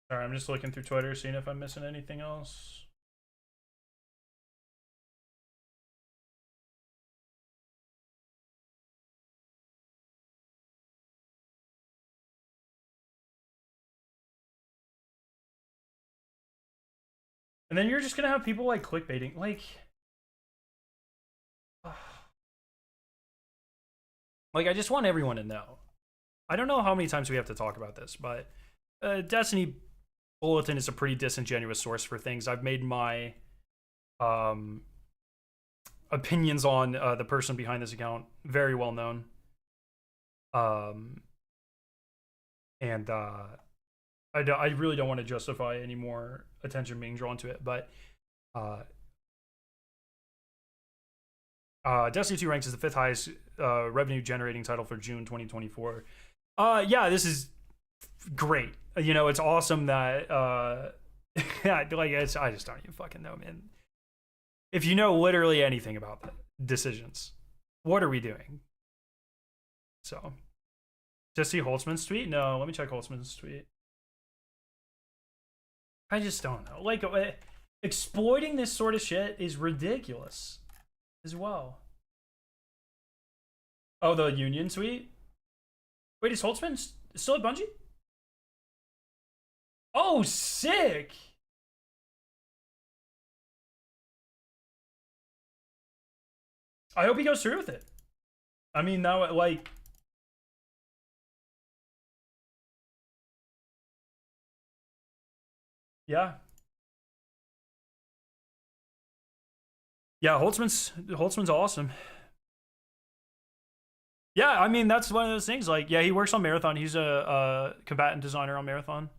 All right, I'm just looking through Twitter, seeing if I'm missing anything else. And then you're just gonna have people like clickbaiting, like, like I just want everyone to know. I don't know how many times we have to talk about this, but Destiny Bulletin is a pretty disingenuous source for things. I've made my opinions on the person behind this account very well known. And I really don't want to justify any more attention being drawn to it, but Destiny 2 ranks as the 5th highest revenue generating title for June 2024. Yeah, this is great. It's awesome that like I just don't even fucking know, man. If you know literally anything about the decisions, what are we doing? So, just see Holtzman's tweet? No, let me check Holtzman's tweet. I just don't know. Like, exploiting this sort of shit is ridiculous as well. Oh, the Union tweet? Wait, is Holtzman still at Bungie? Oh, sick! I hope he goes through with it. I mean, now, like... Yeah. Yeah, Holtzman's awesome. Yeah, I mean, that's one of those things. Like, yeah, he works on Marathon. He's a combatant designer on Marathon.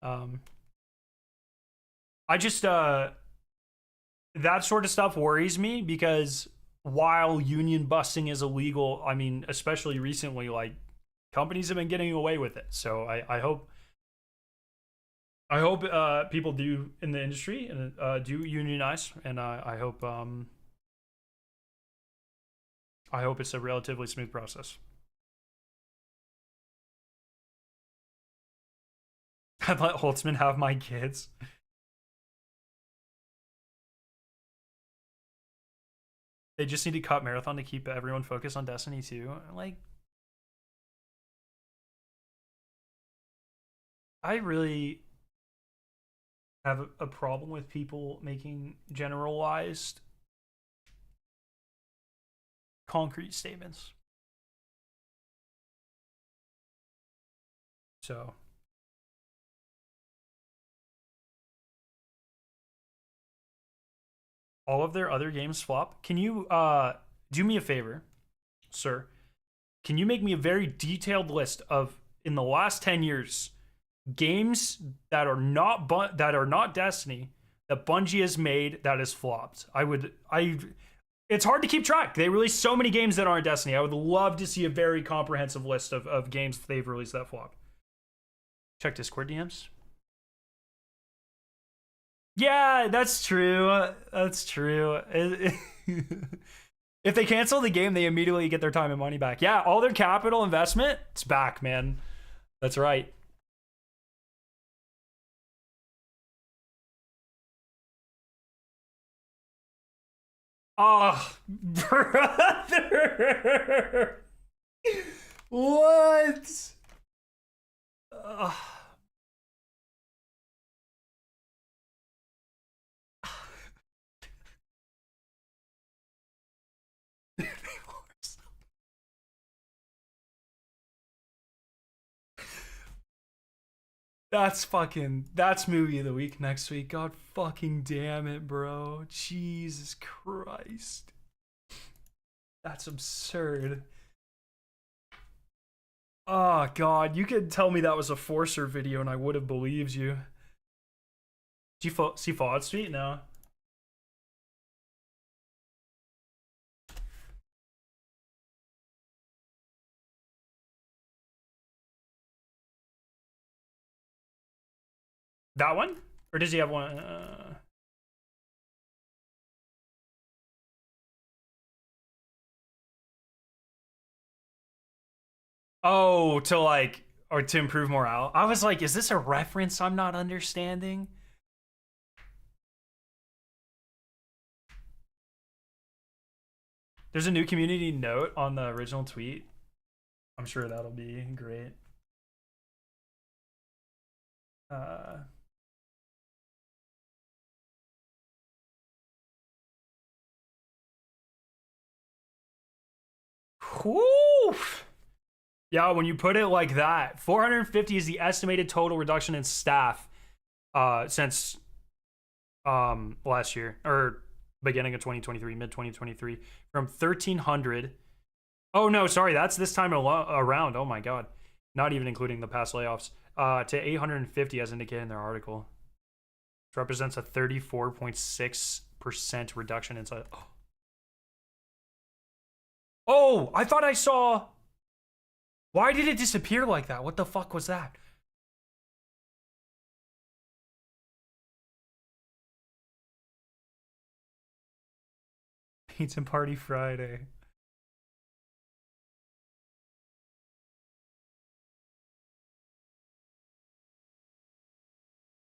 I just that sort of stuff worries me because while union busting is illegal, I mean, especially recently, like companies have been getting away with it. So I hope people do in the industry and do unionize, and I hope it's a relatively smooth process. I'd let Holtzman have my kids. They just need to cut Marathon to keep everyone focused on Destiny 2. Like, I really have a problem with people making generalized, concrete statements. So all of their other games flop. Can you do me a favor, sir? Can you make me a very detailed list of in the last 10 years games that are not Destiny that Bungie has made that has flopped? It's hard to keep track. They release so many games that aren't Destiny. I would love to see a very comprehensive list of games that they've released that flop. Check Discord DMs. Yeah, that's true. That's true. If they cancel the game, they immediately get their time and money back. Yeah, all their capital investment, it's back, man. That's right. Oh, brother. What? Ugh. That's movie of the week next week. God fucking damn it, bro. Jesus Christ. That's absurd. Oh god, you could tell me that was a Forcer video and I would have believed you. Did you see Fallout Street? No. That one? Or does he have one? Oh, to like, or to improve morale. I was like, is this a reference I'm not understanding? There's a new community note on the original tweet. I'm sure that'll be great. Uh, whew. Yeah, when you put it like that, 450 is the estimated total reduction in staff since last year or beginning of 2023, mid 2023, from 1300. Oh no, sorry, that's this time around. Oh my god, not even including the past layoffs. To 850 as indicated in their article. Which represents a 34.6% reduction in size. Oh, I thought I saw. Why did it disappear like that? What the fuck was that? Pizza Party Friday.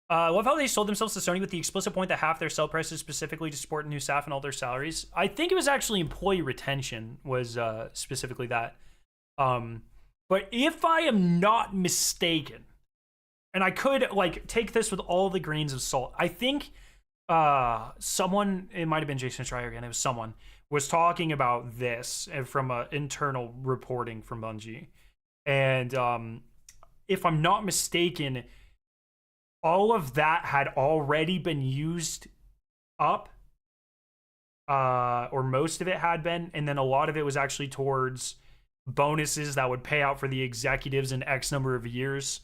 I love how they sold themselves to Sony with the explicit point that half their sell prices specifically to support new staff and all their salaries. I think it was actually employee retention was specifically that. But if I am not mistaken, and I could like take this with all the grains of salt, I think someone, it might have been Jason Schreier again, it was someone, was talking about this from internal reporting from Bungie. And if I'm not mistaken, all of that had already been used up, or most of it had been, and then a lot of it was actually towards bonuses that would pay out for the executives in X number of years,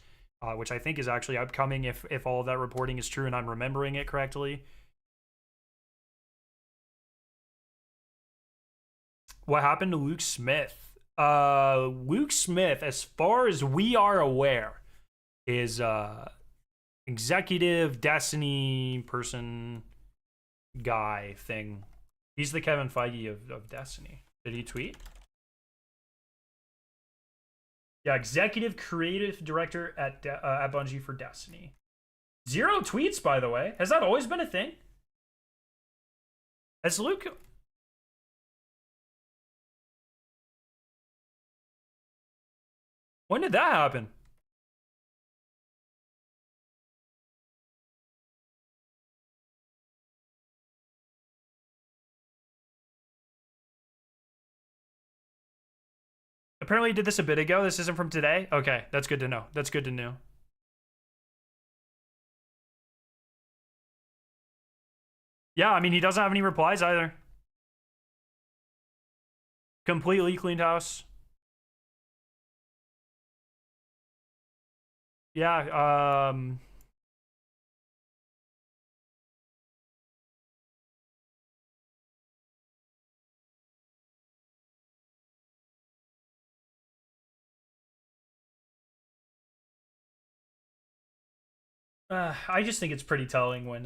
which I think is actually upcoming if all of that reporting is true and I'm remembering it correctly. What happened to Luke Smith? Luke Smith, as far as we are aware, is executive Destiny person guy thing. He's the Kevin Feige of Destiny. Did he tweet? Yeah, executive creative director at Bungie for Destiny. 0 tweets, by the way. Has that always been a thing? Has Luke? When did that happen? Apparently, he did this a bit ago. This isn't from today. Okay, that's good to know. That's good to know. Yeah, I mean, he doesn't have any replies either. Completely cleaned house. Yeah, I just think it's pretty telling when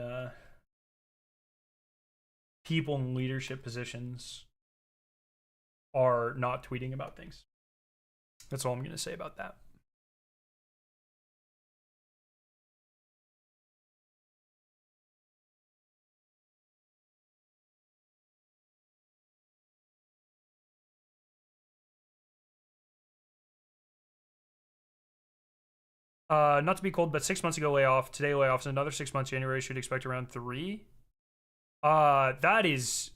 people in leadership positions are not tweeting about things. That's all I'm going to say about that. Not to be cold, but 6 months ago layoff. Today layoffs. Another 6 months. January should expect around 3. That is.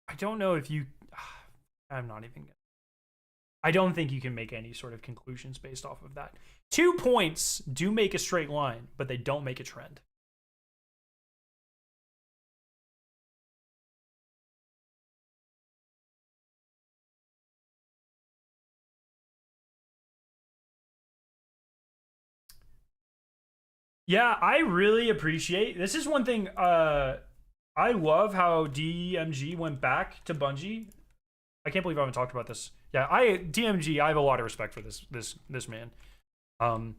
I don't know if you. I'm not even. I don't think you can make any sort of conclusions based off of that. 2 points do make a straight line, but they don't make a trend. Yeah, I really appreciate this. Is one thing. I love how DMG went back to Bungie. I can't believe I haven't talked about this. Yeah, DMG. I have a lot of respect for this man. Um,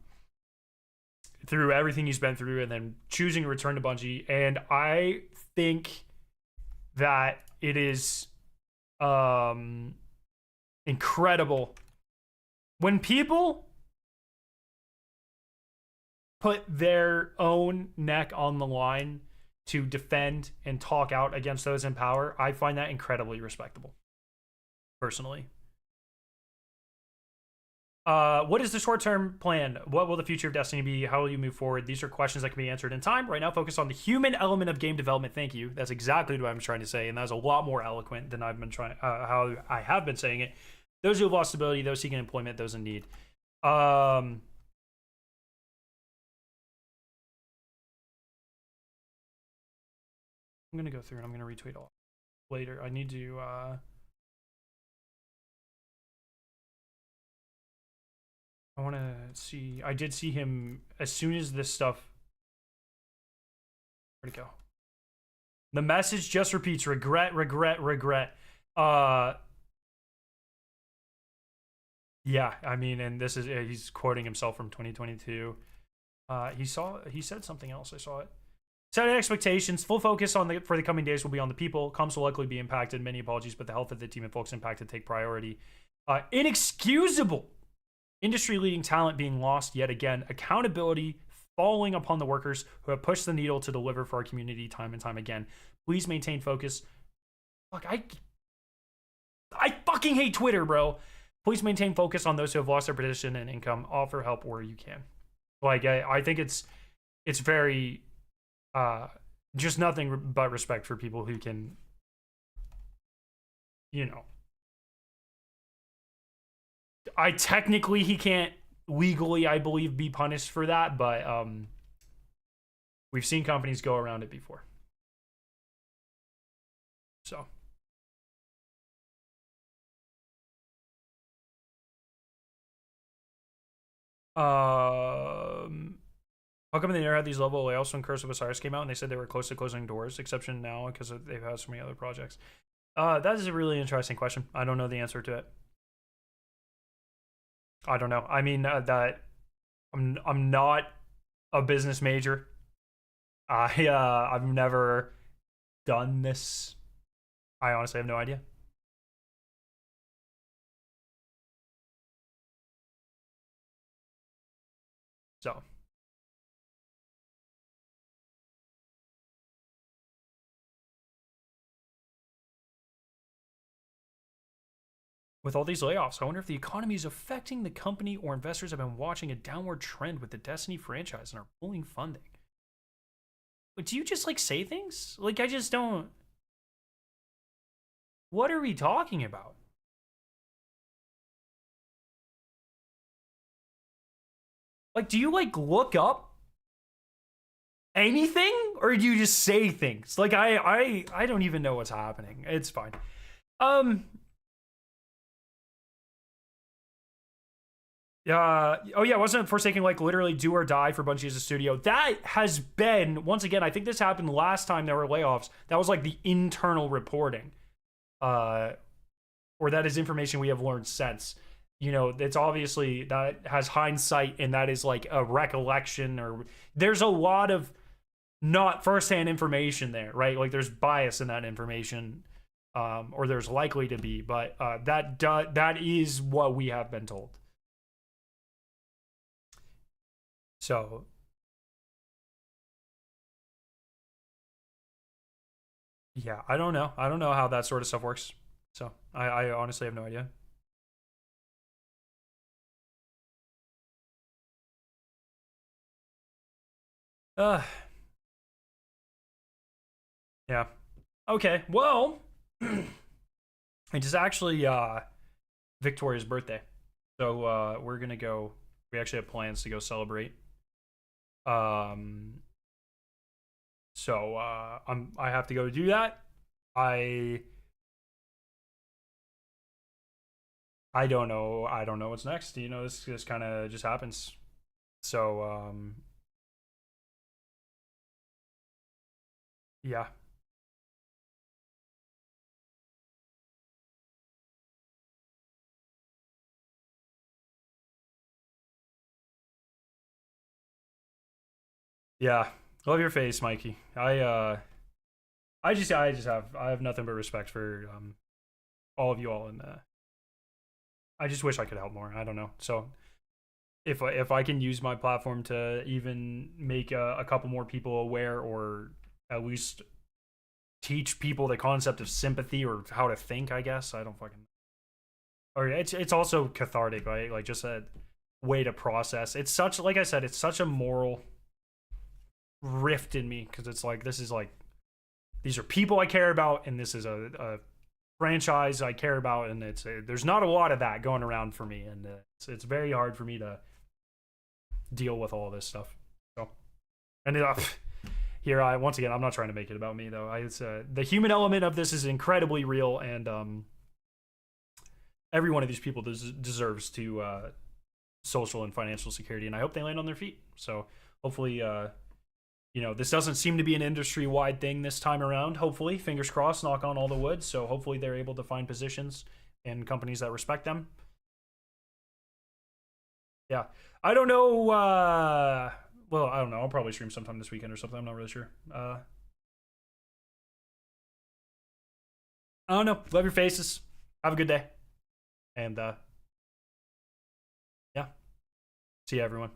through everything he's been through, and then choosing to return to Bungie, and I think that it is incredible when people put their own neck on the line to defend and talk out against those in power. I find that incredibly respectable, personally. What is the short-term plan? What will the future of Destiny be? How will you move forward? These are questions that can be answered in time. Right now, focus on the human element of game development. Thank you. That's exactly what I'm trying to say, and that's a lot more eloquent than I've been trying. How I have been saying it. Those who have lost stability, those seeking employment, those in need. I'm gonna go through and I'm gonna retweet all later. I need to. I want to see. I did see him as soon as this stuff. Where'd it go? The message just repeats: regret, regret, regret. Yeah, I mean, and this is he's quoting himself from 2022. He said something else. I saw it. Setting expectations, full focus on for the coming days will be on the people. Comms will likely be impacted. Many apologies, but the health of the team and folks impacted take priority. Inexcusable. Industry-leading talent being lost yet again. Accountability falling upon the workers who have pushed the needle to deliver for our community time and time again. Please maintain focus. Fuck, I fucking hate Twitter, bro. Please maintain focus on those who have lost their position and income. Offer help where you can. Like, I think it's very just nothing but respect for people who can, you know. He can't legally, I believe, be punished for that, but we've seen companies go around it before. So. How come they never had these level of layoffs when Curse of Osiris came out and they said they were close to closing doors, exception now because they've had so many other projects? That is a really interesting question. I don't know the answer to it. I don't know. I mean, that I'm not a business major. I've never done this. I honestly have no idea. So. With all these layoffs, I wonder if the economy is affecting the company or investors have been watching a downward trend with the Destiny franchise and are pulling funding. But do you just like say things? Like, I just don't. What are we talking about? Like, do you like look up anything or do you just say things? Like, I don't even know what's happening. It's fine. Um, oh yeah, wasn't Forsaken like literally do or die for Bungie as a studio? That has been, once again, I think this happened last time there were layoffs. That was like the internal reporting. Uh, or that is information we have learned since. You know, it's obviously that has hindsight and that is like a recollection, or there's a lot of not firsthand information there, right? Like there's bias in that information, or there's likely to be, but that is what we have been told. So yeah, I don't know. I don't know how that sort of stuff works. So I honestly have no idea. Uh, yeah. Okay. Well, it is actually Victoria's birthday, so we're gonna go. We actually have plans to go celebrate. Um, so I have to go do that. I I don't know. I don't know what's next. You know, this kind of just happens. So yeah, yeah. Love your face, Mikey. I have nothing but respect for all of you all, and I just wish I could help more. I don't know. So if I can use my platform to even make a couple more people aware, or at least teach people the concept of sympathy or how to think, I guess I don't fucking. Or it's also cathartic, right? Like just a way to process. It's such, like I said, it's such a moral rift in me because it's like this is like these are people I care about, and this is a franchise I care about, and there's not a lot of that going around for me, and it's very hard for me to deal with all this stuff. So, and here I once again, I'm not trying to make it about me though. It's the human element of this is incredibly real, and every one of these people deserves to social and financial security, and I hope they land on their feet. So hopefully, you know, this doesn't seem to be an industry wide thing this time around. Hopefully, fingers crossed, knock on all the wood. So hopefully, they're able to find positions in companies that respect them. Yeah, I don't know. Well, I don't know. I'll probably stream sometime this weekend or something. I'm not really sure. I don't know. Love your faces. Have a good day, and yeah, see you everyone.